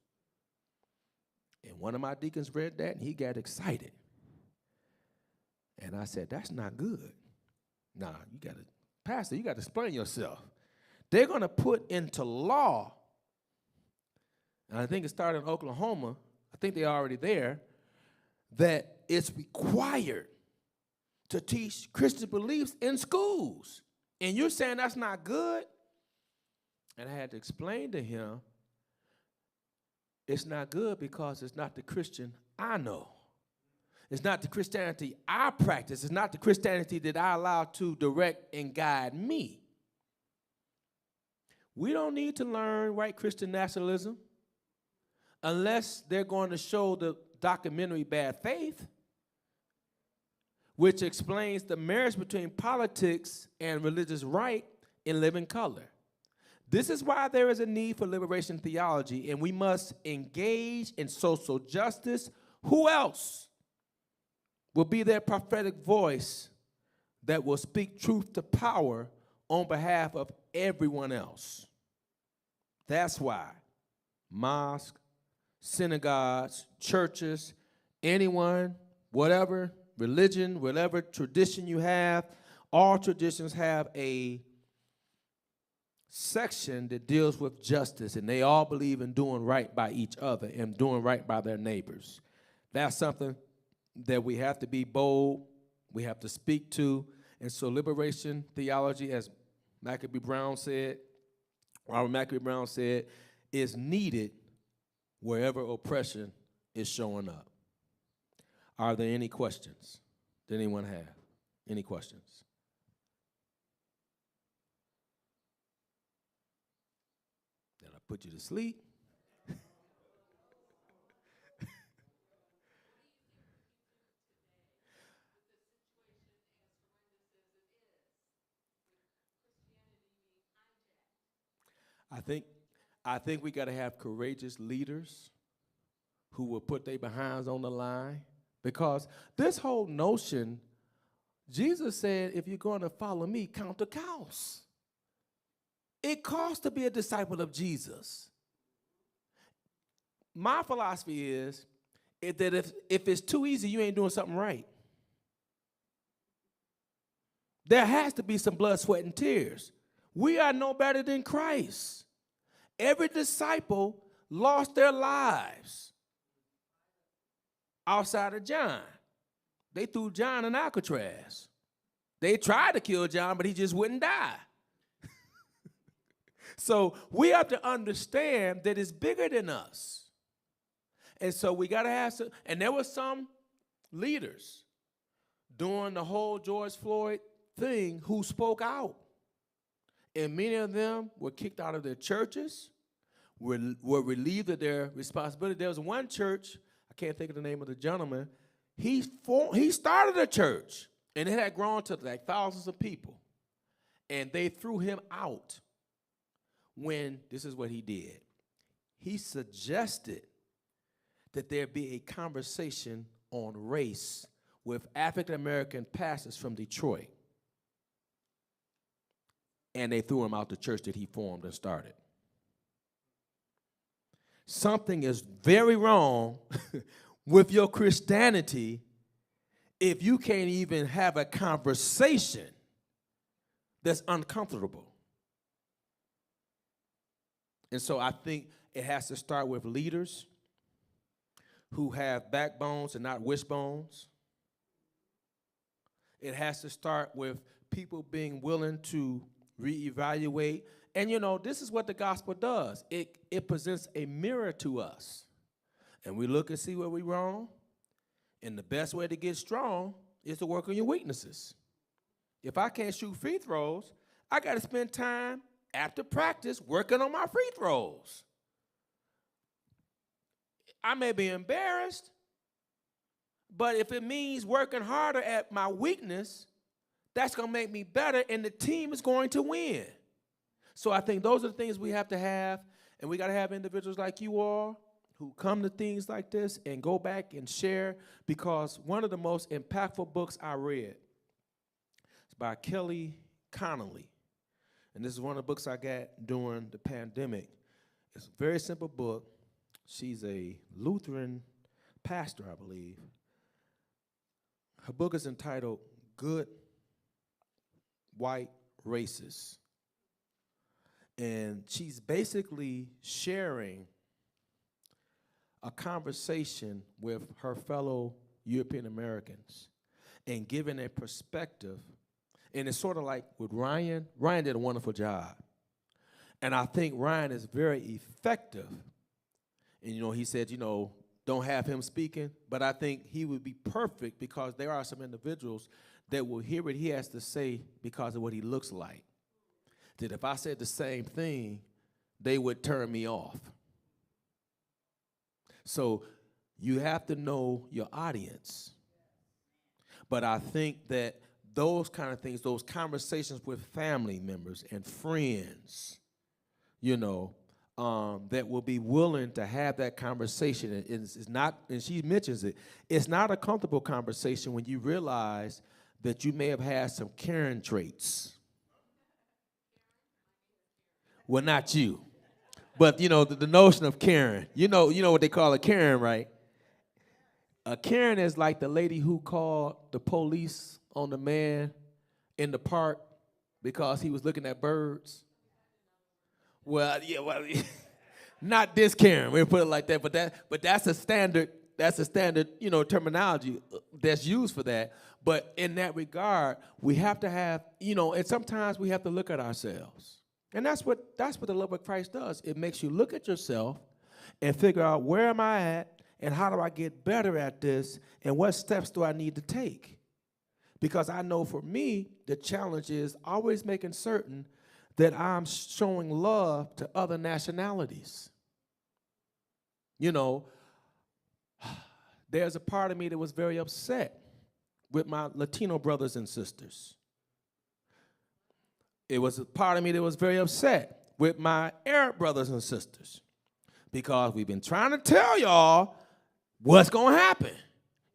And one of my deacons read that, and he got excited. And I said, that's not good. Nah, Pastor, you got to explain yourself. They're going to put into law, and I think it started in Oklahoma, I think they're already there, that it's required to teach Christian beliefs in schools. And you're saying that's not good? And I had to explain to him, it's not good because it's not the Christian I know. It's not the Christianity I practice. It's not the Christianity that I allow to direct and guide me. We don't need to learn white Christian nationalism unless they're going to show the documentary Bad Faith, which explains the marriage between politics and religious right in living color. This is why there is a need for liberation theology, and we must engage in social justice. Who else will be their prophetic voice that will speak truth to power on behalf of everyone else? That's why mosques, synagogues, churches, anyone, whatever religion, whatever tradition you have, all traditions have a section that deals with justice, and they all believe in doing right by each other and doing right by their neighbors. That's something that we have to be bold, we have to speak to, and so liberation theology, as Maccabee Brown said, Robert Maccabee Brown said, is needed wherever oppression is showing up. Are there any questions? Does anyone have any questions? Did I put you to sleep? I think we got to have courageous leaders who will put their behinds on the line, because this whole notion, Jesus said, if you're going to follow me, count the cost. It costs to be a disciple of Jesus. My philosophy is that if it's too easy, you ain't doing something right. There has to be some blood, sweat, and tears. We are no better than Christ. Every disciple lost their lives outside of John. They threw John in Alcatraz. They tried to kill John, but he just wouldn't die. So we have to understand that it's bigger than us. And so we got to have some, and there were some leaders during the whole George Floyd thing who spoke out. And many of them were kicked out of their churches, were relieved of their responsibility. There was one church, I can't think of the name of the gentleman, he started a church, and it had grown to like thousands of people. And they threw him out when, this is what he did. He suggested that there be a conversation on race with African-American pastors from Detroit. And they threw him out the church that he formed and started. Something is very wrong with your Christianity if you can't even have a conversation that's uncomfortable. And so I think it has to start with leaders who have backbones and not wishbones. It has to start with people being willing to reevaluate. And you know, this is what the gospel does. It presents a mirror to us. And we look and see where we're wrong. And the best way to get strong is to work on your weaknesses. If I can't shoot free throws, I got to spend time after practice working on my free throws. I may be embarrassed, but if it means working harder at my weakness, that's going to make me better, and the team is going to win. So I think those are the things we have to have, and we got to have individuals like you all who come to things like this and go back and share, because one of the most impactful books I read is by Kelly Connolly, and this is one of the books I got during the pandemic. It's a very simple book. She's a Lutheran pastor, I believe. Her book is entitled Good White Races. And she's basically sharing a conversation with her fellow European Americans and giving a perspective. And it's sort of like with Ryan. Ryan did a wonderful job. And I think Ryan is very effective. And, he said, don't have him speaking, but I think he would be perfect because there are some individuals that will hear what he has to say because of what he looks like. That if I said the same thing, they would turn me off. So you have to know your audience. But I think that those kind of things, those conversations with family members and friends, that will be willing to have that conversation. It's not, and she mentions it, it's not a comfortable conversation when you realize that you may have had some Karen traits. Well, not you, but the notion of Karen. You know what they call a Karen, right? A Karen is like the lady who called the police on the man in the park because he was looking at birds. Well, not this Karen. We put it like that, but that's a standard. That's a standard, terminology that's used for that. But in that regard, we have to have, and sometimes we have to look at ourselves, and that's what the love of Christ does. It makes you look at yourself and figure out, where am I at, and how do I get better at this, and what steps do I need to take? Because I know for me, the challenge is always making certain that I'm showing love to other nationalities. There's a part of me that was very upset with my Latino brothers and sisters. It was a part of me that was very upset with my Arab brothers and sisters, because we've been trying to tell y'all what's going to happen.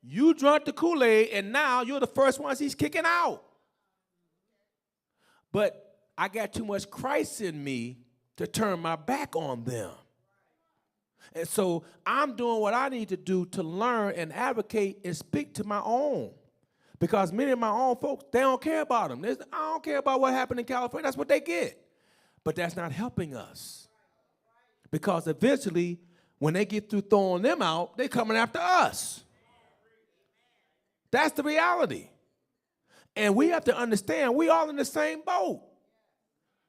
You drank the Kool-Aid, and now you're the first ones he's kicking out. But I got too much Christ in me to turn my back on them. And so I'm doing what I need to do to learn and advocate and speak to my own. Because many of my own folks, they don't care about them. I don't care about what happened in California. That's what they get. But that's not helping us. Because eventually, when they get through throwing them out, they're coming after us. That's the reality. And we have to understand we all in the same boat.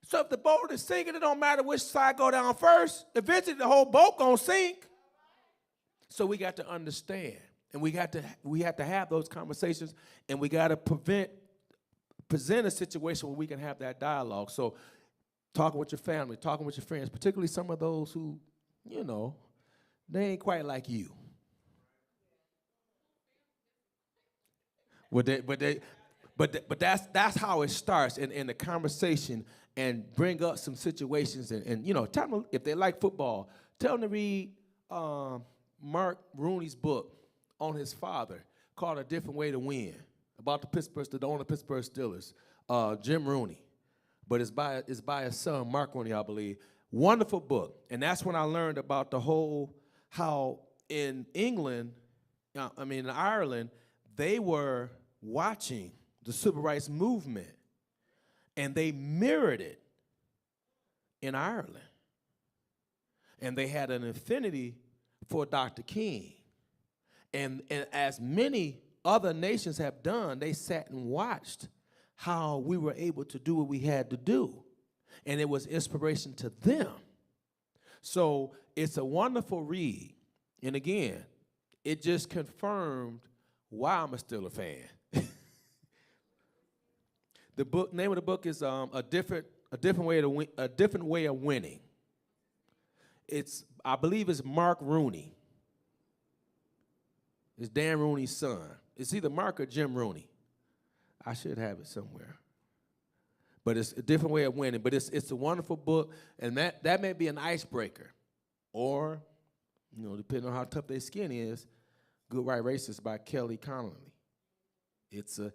So if the boat is sinking, it don't matter which side go down first. Eventually, the whole boat gonna sink. So we got to understand, and we have to have those conversations, and we got to present a situation where we can have that dialogue. So talking with your family, talking with your friends, particularly some of those who, they ain't quite like you. But that's how it starts in the conversation, and bring up some situations and tell them if they like football, tell them to read Mark Rooney's book on his father called A Different Way to Win, about the owner of the Pittsburgh Steelers, Jim Rooney. But it's by his son, Mark Rooney, I believe. Wonderful book. And that's when I learned about how in England, in Ireland, they were watching the civil rights movement, and they mirrored it in Ireland. And they had an affinity for Dr. King. And as many other nations have done, they sat and watched how we were able to do what we had to do. And it was inspiration to them. So it's a wonderful read. And again, it just confirmed why I'm a Steeler fan. The book name of the book is a different way to win, a different way of winning. I believe it's Mark Rooney. It's Dan Rooney's son. It's either Mark or Jim Rooney. I should have it somewhere. But it's a different way of winning. But it's a wonderful book, and that may be an icebreaker. Or, depending on how tough their skin is, Good Right Racist by Kelly Connolly. It's a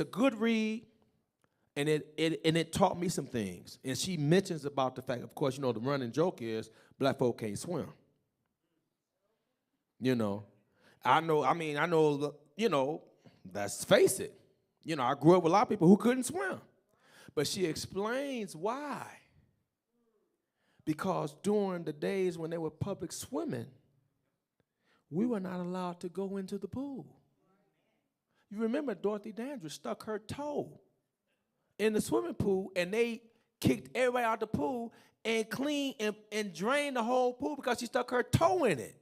good read, and it taught me some things. And she mentions about the fact, of course, the running joke is black folk can't swim. I know, let's face it. I grew up with a lot of people who couldn't swim. But she explains why. Because during the days when they were public swimming, we were not allowed to go into the pool. You remember Dorothy Dandridge stuck her toe in the swimming pool, and they kicked everybody out the pool and cleaned and drained the whole pool because she stuck her toe in it.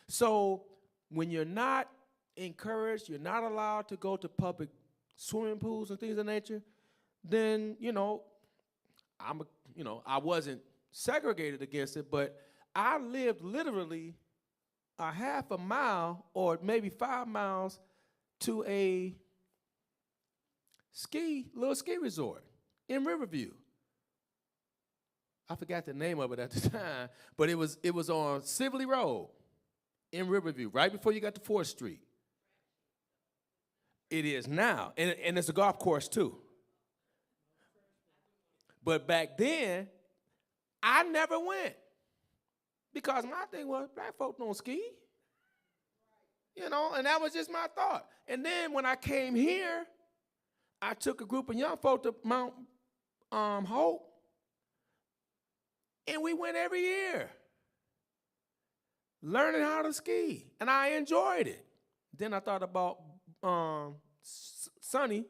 So when you're not encouraged, you're not allowed to go to public swimming pools and things of that nature, then, I wasn't segregated against it, but I lived literally a half a mile or maybe 5 miles to a little ski resort in Riverview. I forgot the name of it at the time, but it was on Sibley Road in Riverview, right before you got to 4th Street. It is now, and it's a golf course too. But back then, I never went because my thing was black folk don't ski, and that was just my thought. And then when I came here, I took a group of young folk to Mount Hope, and we went every year learning how to ski, and I enjoyed it. Then I thought about Sonny,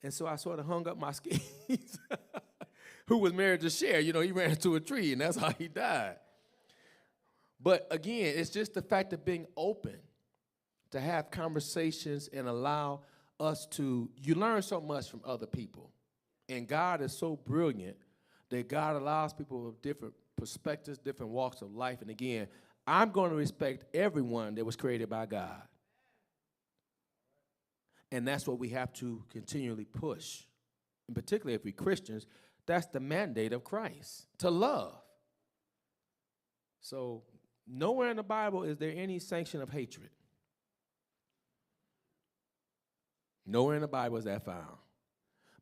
and so I sort of hung up my skis. Who was married to Cher. He ran into a tree, and that's how he died. But again, it's just the fact of being open to have conversations and allow us you learn so much from other people. And God is so brilliant that God allows people with different perspectives, different walks of life. And again, I'm going to respect everyone that was created by God. And that's what we have to continually push. And particularly if we're Christians, that's the mandate of Christ, to love. So nowhere in the Bible is there any sanction of hatred. Nowhere in the Bible is that found.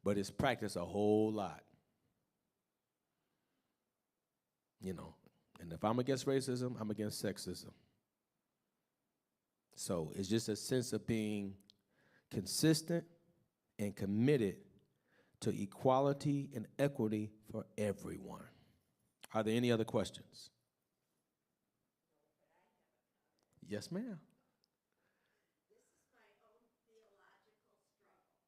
But it's practiced a whole lot. And if I'm against racism, I'm against sexism. So it's just a sense of being consistent and committed to equality and equity for everyone. Are there any other questions? Yes, ma'am. This is my own theological struggle.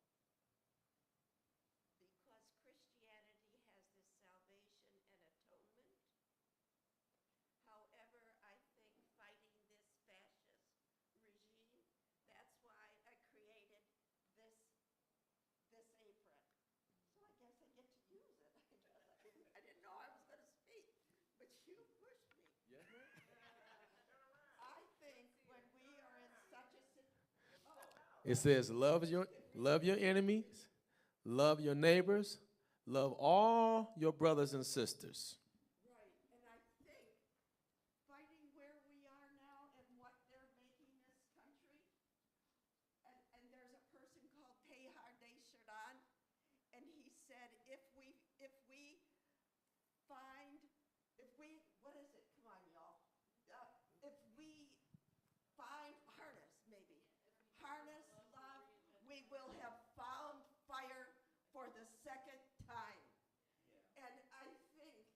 Because Christianity has this salvation and atonement. However, I think fighting this fascist regime, that's why I created this apron. So I guess I get to use it. I didn't know I was going to speak, but you pushed me. Yes, ma'am. I think when we are in such a situation, It says, love your enemies, love your neighbors, love all your brothers and sisters. right, and I think fighting where we are now and what they're making this country, and there's a person called Teilhard de Chardin, and he said what is it? Come on, y'all. If we find harness love, we will have found fire for the second time. Yeah. And I think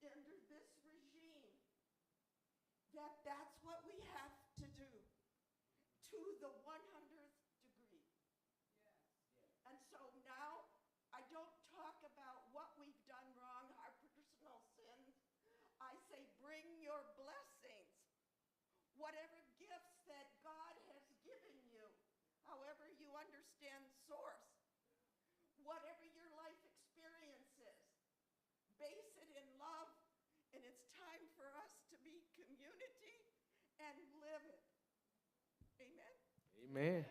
under this regime that's what we have to do to the 100th degree. Yes. And so now I don't talk about what we've done wrong, our personal sins. I say bring your blessings. Whatever gifts that God has given you, understand source. Whatever your life experience is, base it in love, and it's time for us to be community and live it. Amen. Amen.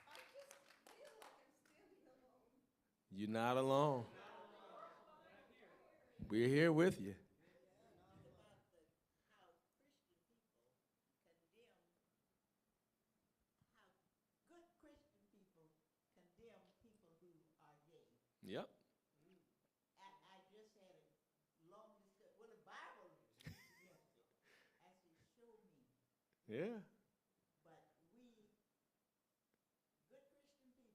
I just feel like I'm standing alone. You're not alone. We're here with you. Good Christian people condemn people who are gay. Yep. I just had a long discussion. Well, the Bible suggested, actually showed me. Yeah. But we, good Christian people,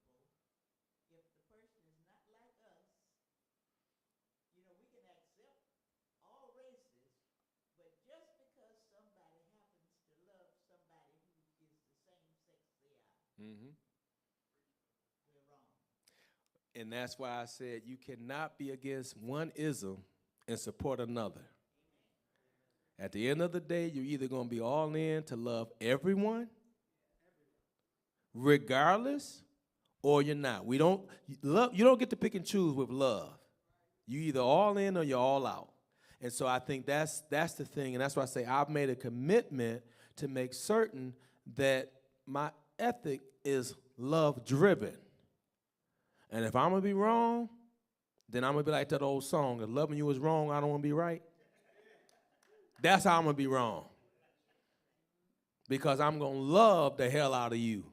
if the person is not like us, you know, we can accept all races, but just because somebody happens to love somebody who is the same sex they are, Mm-hmm. we're wrong. And that's why I said you cannot be against one ism and support another. At the end of the day, you're either going to be all in to love everyone, regardless, or you're not. We don't love. You don't get to pick and choose with love. You either all in or you're all out. And so I think that's the thing, and that's why I say I've made a commitment to make certain that my ethic is love driven. And if I'm gonna be wrong, then I'm gonna be like that old song: if loving you is wrong, I don't want to be right. That's how I'm gonna be wrong. Because I'm gonna love the hell out of you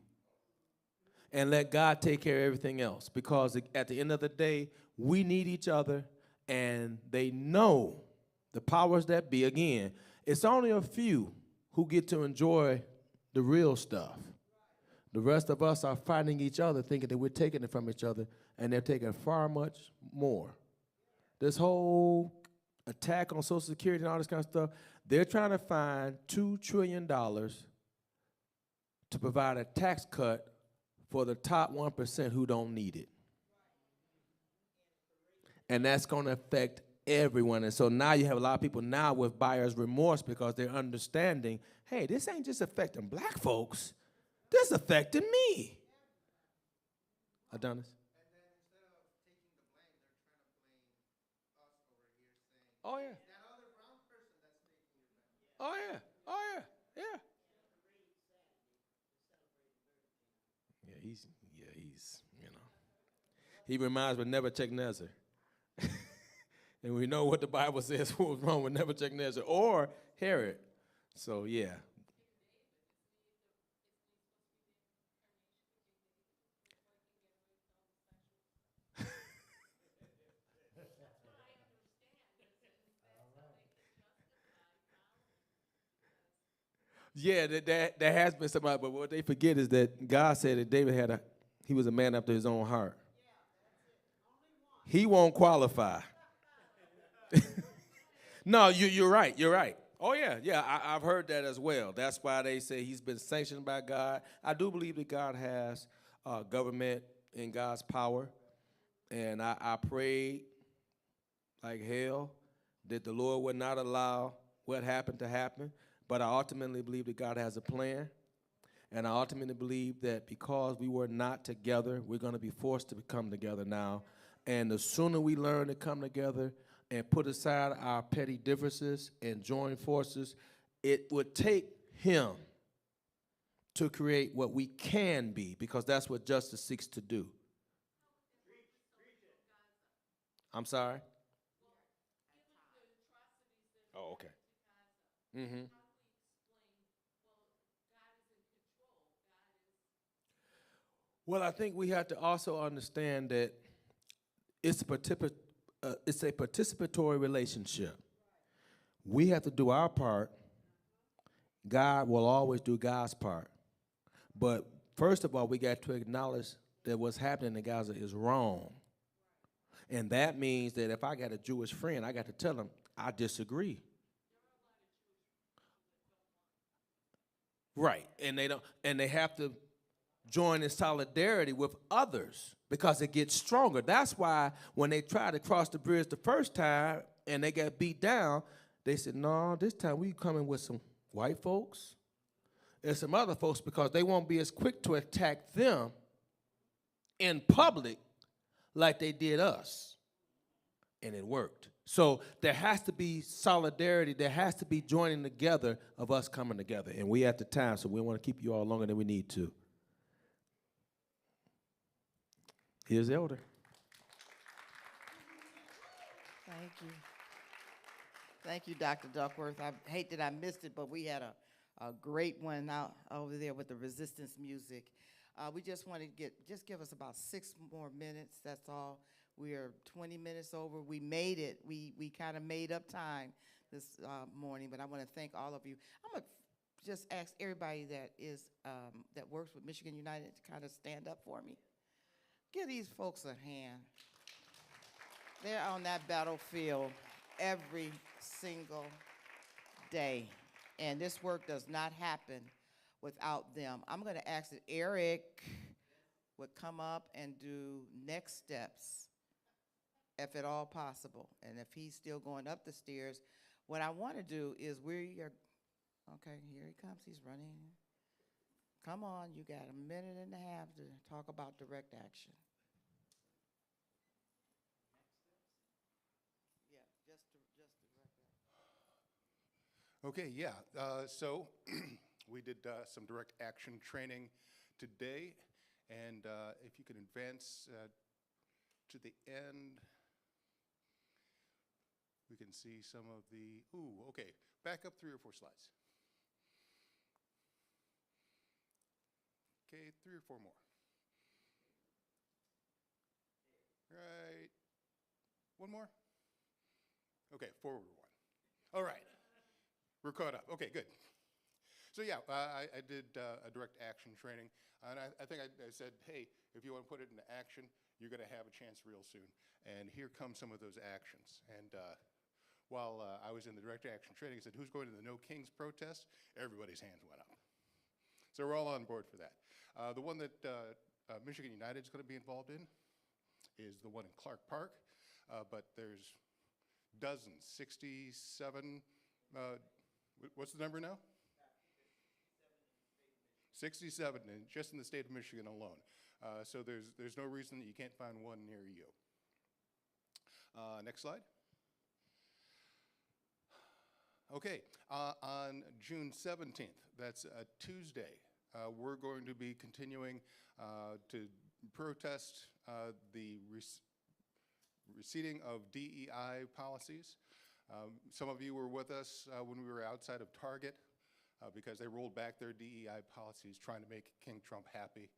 and let God take care of everything else. Because at the end of the day, we need each other, and they know the powers that be. Again, it's only a few who get to enjoy the real stuff. The rest of us are fighting each other, thinking that we're taking it from each other, and they're taking far much more. This whole attack on Social Security and all this kind of stuff, they're trying to find $2 trillion to provide a tax cut for the top 1% who don't need it. And that's going to affect everyone. And so now you have a lot of people now with buyer's remorse because they're understanding, hey, this ain't just affecting black folks. This affecting me. Adonis? And then instead of taking the blame, they're trying to blame us over here, saying Oh, yeah. that other brown person that's making you mad. Oh, yeah. Oh, yeah. Yeah. He's, you know. He reminds me of Nebuchadnezzar. And we know what the Bible says what was wrong with Nebuchadnezzar or Herod. So, yeah. Yeah, that has been somebody, but what they forget is that God said that David he was a man after his own heart. He won't qualify. No, you're right. You're right. Oh, yeah. I've heard that as well. That's why they say he's been sanctioned by God. I do believe that God has government in God's power. And I prayed like hell that the Lord would not allow what happened to happen. But I ultimately believe that God has a plan. And I ultimately believe that because we were not together, we're going to be forced to come together now. And the sooner we learn to come together and put aside our petty differences and join forces, it would take him to create what we can be, because that's what justice seeks to do. I'm sorry? Oh, okay. Mm-hmm. Well, I think we have to also understand that it's a participatory relationship. We have to do our part. God will always do God's part. But first of all, we got to acknowledge that what's happening in Gaza is wrong. And that means that if I got a Jewish friend, I got to tell him, I disagree. Right. And they have to join in solidarity with others because it gets stronger. That's why when they tried to cross the bridge the first time and they got beat down, they said, no, this time we coming with some white folks and some other folks because they won't be as quick to attack them in public like they did us. And it worked. So there has to be solidarity. There has to be joining together of us coming together. And we at the time, so we want to keep you all longer than we need to. Here's Elder. Thank you. Thank you, Dr. Duckworth. I hate that I missed it, but we had a great one out over there with the resistance music. We just want to give us about 6 more minutes, that's all. We are 20 minutes over. We made it. We kind of made up time this morning, but I want to thank all of you. I'm going to just ask everybody that works with Michigan United to kind of stand up for me. Give these folks a hand. They're on that battlefield every single day, and this work does not happen without them. I'm going to ask that Eric would come up and do next steps, if at all possible. And if he's still going up the stairs, what I want to do is okay, here he comes, he's running. Come on, you got 1.5 minutes to talk about direct action. Okay, yeah. So we did some direct action training today, and if you can advance to the end, we can see some of the, okay, back up 3 or 4 slides. Okay, 3 or 4 more. Right, 1 more? Okay, forward 1. All right. We're caught up. Okay, good. So yeah, I did a direct action training, and I think I said, hey, if you want to put it into action, you're going to have a chance real soon. And here come some of those actions. And while I was in the direct action training, I said, who's going to the No Kings protest? Everybody's hands went up. So we're all on board for that. The one that Michigan United is going to be involved in is the one in Clark Park, but there's dozens, 67, what's the number now? 67, just in the state of Michigan alone. So there's no reason that you can't find one near you. Next slide. Okay, on June 17th, that's a Tuesday, we're going to be continuing to protest the receding of DEI policies. Some of you were with us when we were outside of Target because they rolled back their DEI policies trying to make King Trump happy,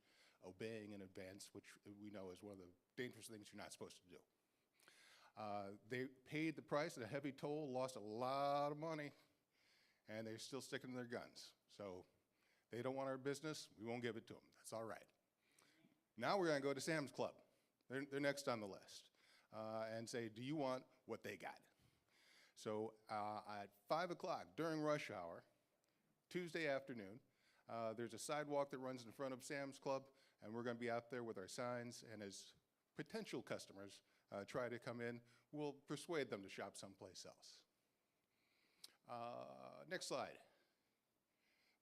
obeying in advance, which we know is one of the dangerous things you're not supposed to do. They paid the price, a heavy toll, lost a lot of money, and they're still sticking to their guns. So they don't want our business, we won't give it to them. That's all right. Now we're going to go to Sam's Club. They're next on the list. And say, do you want what they got? So at 5 o'clock during rush hour, Tuesday afternoon, there's a sidewalk that runs in front of Sam's Club, and we're going to be out there with our signs, and as potential customers try to come in, we'll persuade them to shop someplace else. Next slide.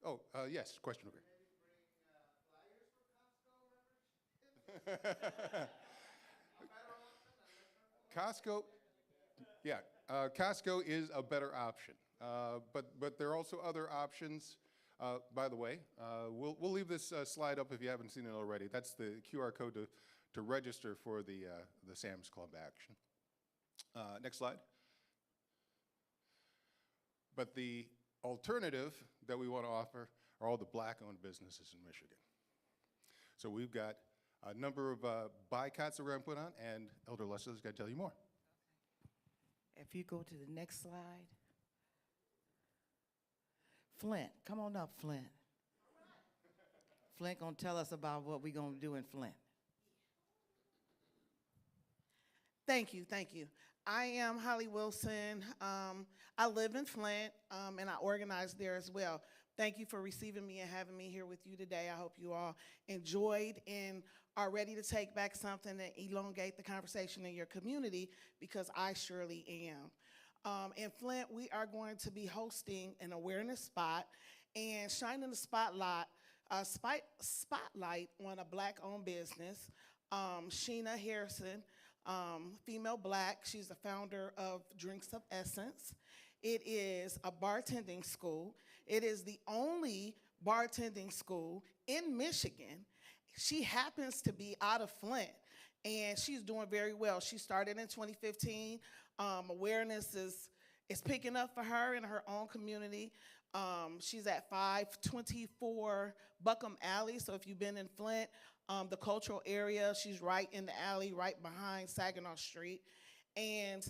Oh, yes, question over here. Costco, yeah, Costco is a better option, but there are also other options. By the way, we'll leave this slide up if you haven't seen it already. That's the QR code to register for the Sam's Club action. Next slide. But the alternative that we want to offer are all the black-owned businesses in Michigan. So we've got a number of boycotts that we're going to put on, and Elder Leslie's going to tell you more. If you go to the next slide. Flint, come on up, Flint. Flint gonna tell us about what we're gonna do in Flint. Thank you, thank you. I am Holly Wilson. I live in Flint, and I organize there as well. Thank you for receiving me and having me here with you today. I hope you all enjoyed and are ready to take back something and elongate the conversation in your community, because I surely am. In Flint, we are going to be hosting an awareness spot, and shining the spotlight on a Black-owned business. Sheena Harrison, female Black. She's the founder of Drinks of Essence. It is a bartending school. It is the only bartending school in Michigan. She happens to be out of Flint, and she's doing very well. She started in 2015. Awareness is picking up for her in her own community. She's at 524 Buckham Alley, so if you've been in Flint, the cultural area, she's right in the alley, right behind Saginaw Street. And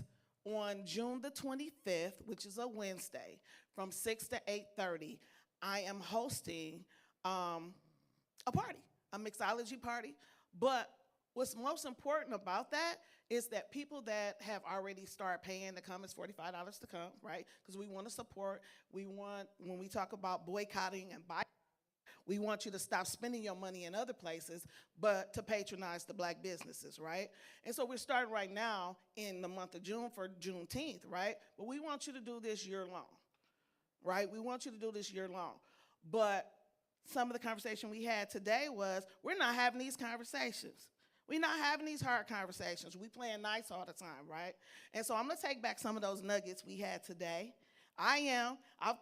on June the 25th, which is a Wednesday, from 6 to 8:30, I am hosting a party, a mixology party. But what's most important about that is that people that have already started paying to come, it's $45 to come, right? Because we want to support, when we talk about boycotting and buy, we want you to stop spending your money in other places, but to patronize the Black businesses, right? And so we're starting right now in the month of June for Juneteenth, right? But we want you to do this year long, right? We want you to do this year long. But some of the conversation we had today was, we're not having these conversations. We're not having these hard conversations. We playing nice all the time, right? And so I'm gonna take back some of those nuggets we had today. I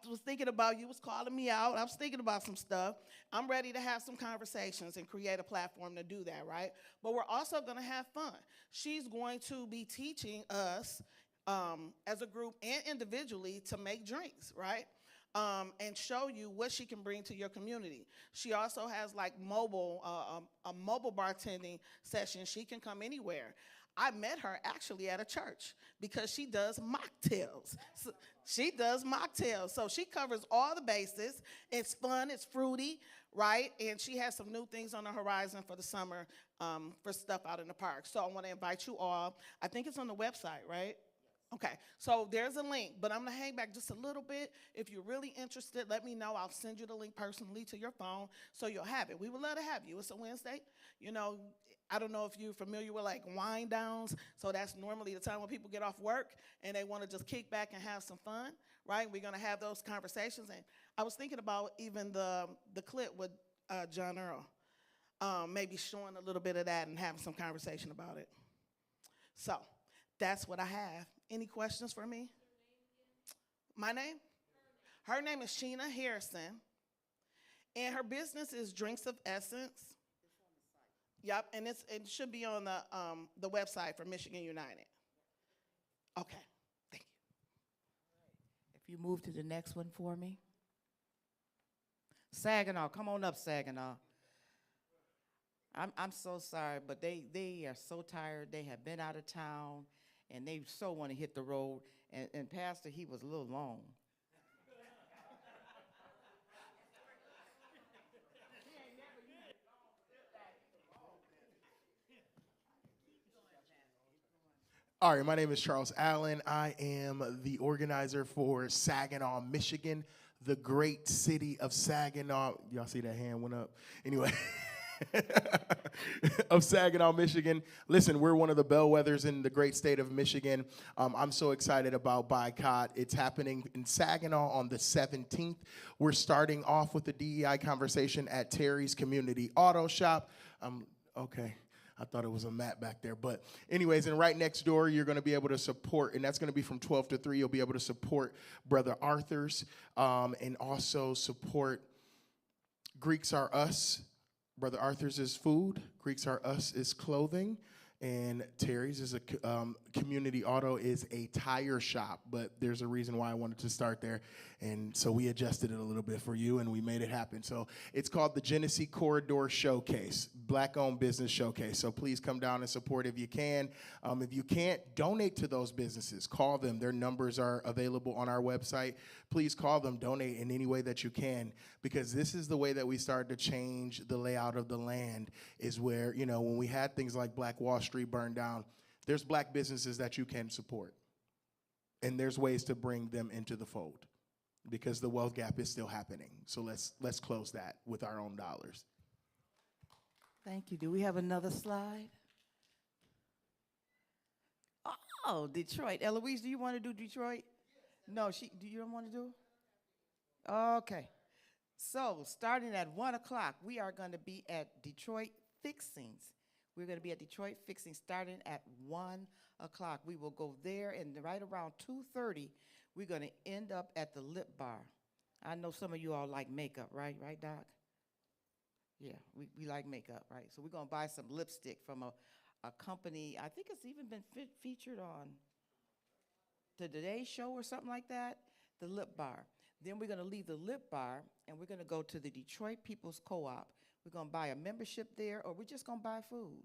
was thinking about, you was calling me out. I was thinking about some stuff. I'm ready to have some conversations and create a platform to do that, right? But we're also gonna have fun. She's going to be teaching us as a group and individually to make drinks, right? And show you what she can bring to your community. She also has like a mobile bartending session. She can come anywhere. I met her actually at a church because she does mocktails. So she does mocktails. So she covers all the bases. It's fun, it's fruity, right? And she has some new things on the horizon for the summer for stuff out in the park. So I want to invite you all. I think it's on the website, right? Okay, so there's a link, but I'm gonna hang back just a little bit. If you're really interested, let me know. I'll send you the link personally to your phone so you'll have it. We would love to have you. It's a Wednesday. You know, I don't know if you're familiar with like wind downs, so that's normally the time when people get off work and they wanna just kick back and have some fun, right? We're gonna have those conversations. And I was thinking about even the clip with John Earl, maybe showing a little bit of that and having some conversation about it. So that's what I have. Any questions for me? My name? Her name is Sheena Harrison, and her business is Drinks of Essence. Yep, and it should be on the website for Michigan United. Okay, thank you. If you move to the next one for me. Saginaw, come on up, Saginaw. I'm so sorry, but they are so tired. They have been out of town, and they so want to hit the road. And Pastor, he was a little long. All right, my name is Charles Allen. I am the organizer for Saginaw, Michigan, the great city of Saginaw. Y'all see that hand went up? Anyway, of Saginaw, Michigan. Listen, we're one of the bellwethers in the great state of Michigan. I'm so excited about Boycott. It's happening in Saginaw on the 17th. We're starting off with the DEI conversation at Terry's Community Auto Shop. Okay. I thought it was a mat back there. But anyways, and right next door, you're going to be able to support, and that's going to be from 12 to 3. You'll be able to support Brother Arthur's and also support Greeks Are Us. Brother Arthur's is food. Greeks Are Us is clothing. And Terry's is a community auto is a tire shop, but there's a reason why I wanted to start there. And so we adjusted it a little bit for you, and we made it happen. So it's called the Genesee Corridor Showcase, Black-owned business showcase. So please come down and support if you can. If you can't, donate to those businesses. Call them. Their numbers are available on our website. Please call them, donate in any way that you can, because this is the way that we started to change the layout of the land, is where, you know, when we had things like Black Wall Street burned down, there's Black businesses that you can support. And there's ways to bring them into the fold, because the wealth gap is still happening. So let's close that with our own dollars. Thank you. Do we have another slide? Oh, Detroit. Eloise, do you want to do Detroit? No, do you don't want to do? Okay. So, starting at 1 o'clock, we are going to be at Detroit Fixings. We're going to be at Detroit Fixings starting at 1 o'clock. We will go there, and right around 2:30, we're going to end up at the Lip Bar. I know some of you all like makeup, right? Right, Doc? Yeah, we like makeup, right? So we're going to buy some lipstick from a company. I think it's even been featured on the Today Show or something like that, the Lip Bar. Then we're going to leave the Lip Bar, and we're going to go to the Detroit People's Co-op. We're going to buy a membership there, or we're just going to buy food.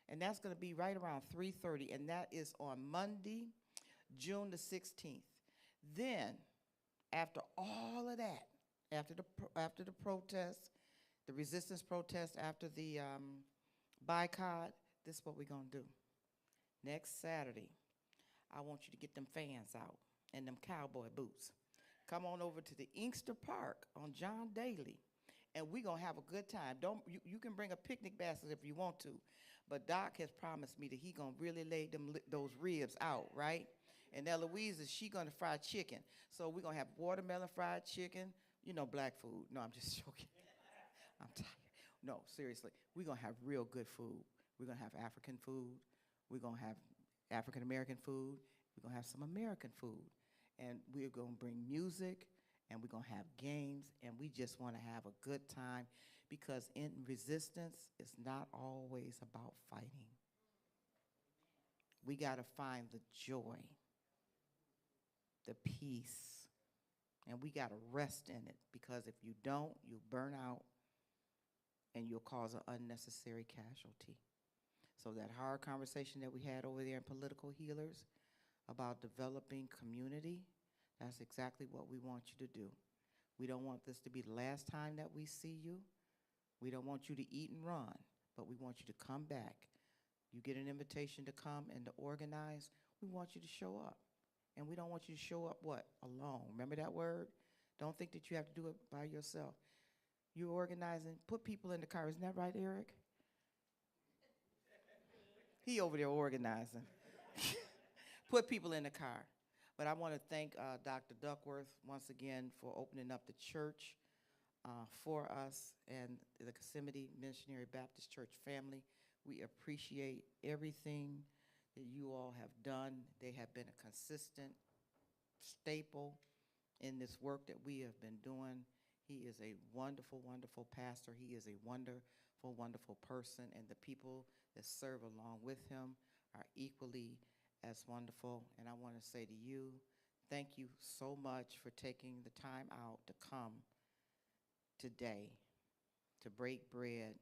And that's going to be right around 3:30, and that is on Monday, June the 16th. Then, after all of that, after the protest, the resistance protest, after the boycott, this is what we're going to do. Next Saturday, I want you to get them fans out and them cowboy boots. Come on over to the Inkster Park on John Daly, and we're going to have a good time. You can bring a picnic basket if you want to, but Doc has promised me that he going to really lay those ribs out, right? And Eloise, she going to fry chicken. So we're going to have watermelon fried chicken, you know, black food. No, I'm just joking. I'm tired. No, seriously, we're going to have real good food. We're going to have African food. We're going to have African-American food. We're going to have some American food. And we're going to bring music, and we're going to have games, and we just want to have a good time, because in resistance, it's not always about fighting. We got to find the joy, the peace, and we got to rest in it, because if you don't, you'll burn out, and you'll cause an unnecessary casualty. So that hard conversation that we had over there in Political Healers about developing community, that's exactly what we want you to do. We don't want this to be the last time that we see you. We don't want you to eat and run, but we want you to come back. You get an invitation to come and to organize, we want you to show up. And we don't want you to show up, what? Alone. Remember that word? Don't think that you have to do it by yourself. You're organizing, put people in the car. Isn't that right, Eric? He over there organizing. Put people in the car. But I want to thank Dr. Duckworth once again for opening up the church for us and the Kissimmee Missionary Baptist Church family. We appreciate everything that you all have done. They have been a consistent staple in this work that we have been doing. He is a wonderful, wonderful pastor. He is a wonderful, wonderful person, and the people that serve along with him are equally as wonderful. And I want to say to you, thank you so much for taking the time out to come today to break bread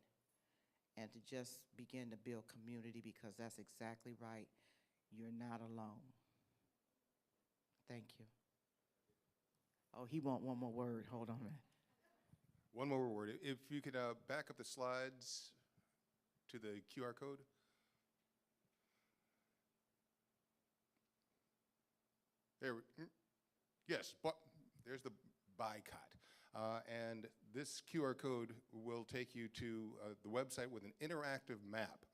and to just begin to build community, because that's exactly right. You're not alone. Thank you. Oh, he want one more word. Hold on a minute. One more word. If you could back up the slides to the QR code. Yes, but there's the boycott. And this QR code will take you to the website with an interactive map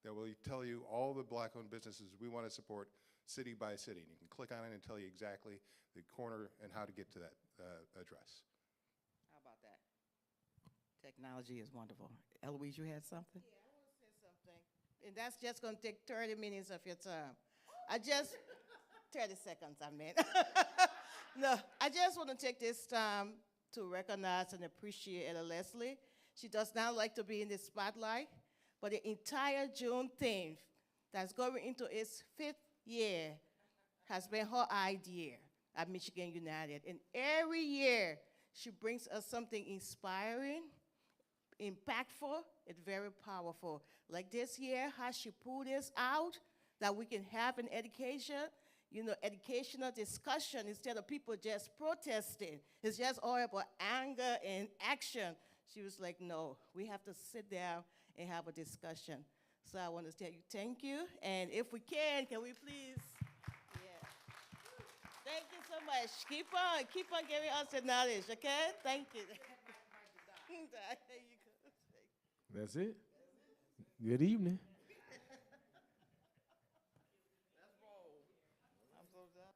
that will tell you all the Black-owned businesses we want to support city by city. And you can click on it and tell you exactly the corner and how to get to that address. How about that? Technology is wonderful. Eloise, you had something? Yeah, I want to say something. And that's just going to take 30 minutes of your time. 30 seconds, I meant. No, I just want to take this time to recognize and appreciate Ella Leslie. She does not like to be in the spotlight, but the entire Juneteenth that's going into its 5th year has been her idea at Michigan United. And every year, she brings us something inspiring, impactful, and very powerful. Like this year, how she pulled this out, that we can have an educational discussion instead of people just protesting. It's just all about anger and action. She was like, no, we have to sit down and have a discussion. So I want to tell you thank you. And if we can we please? Yeah. Thank you so much. Keep on giving us the knowledge, okay? Thank you. There you go. That's it. Good evening. I'm so done.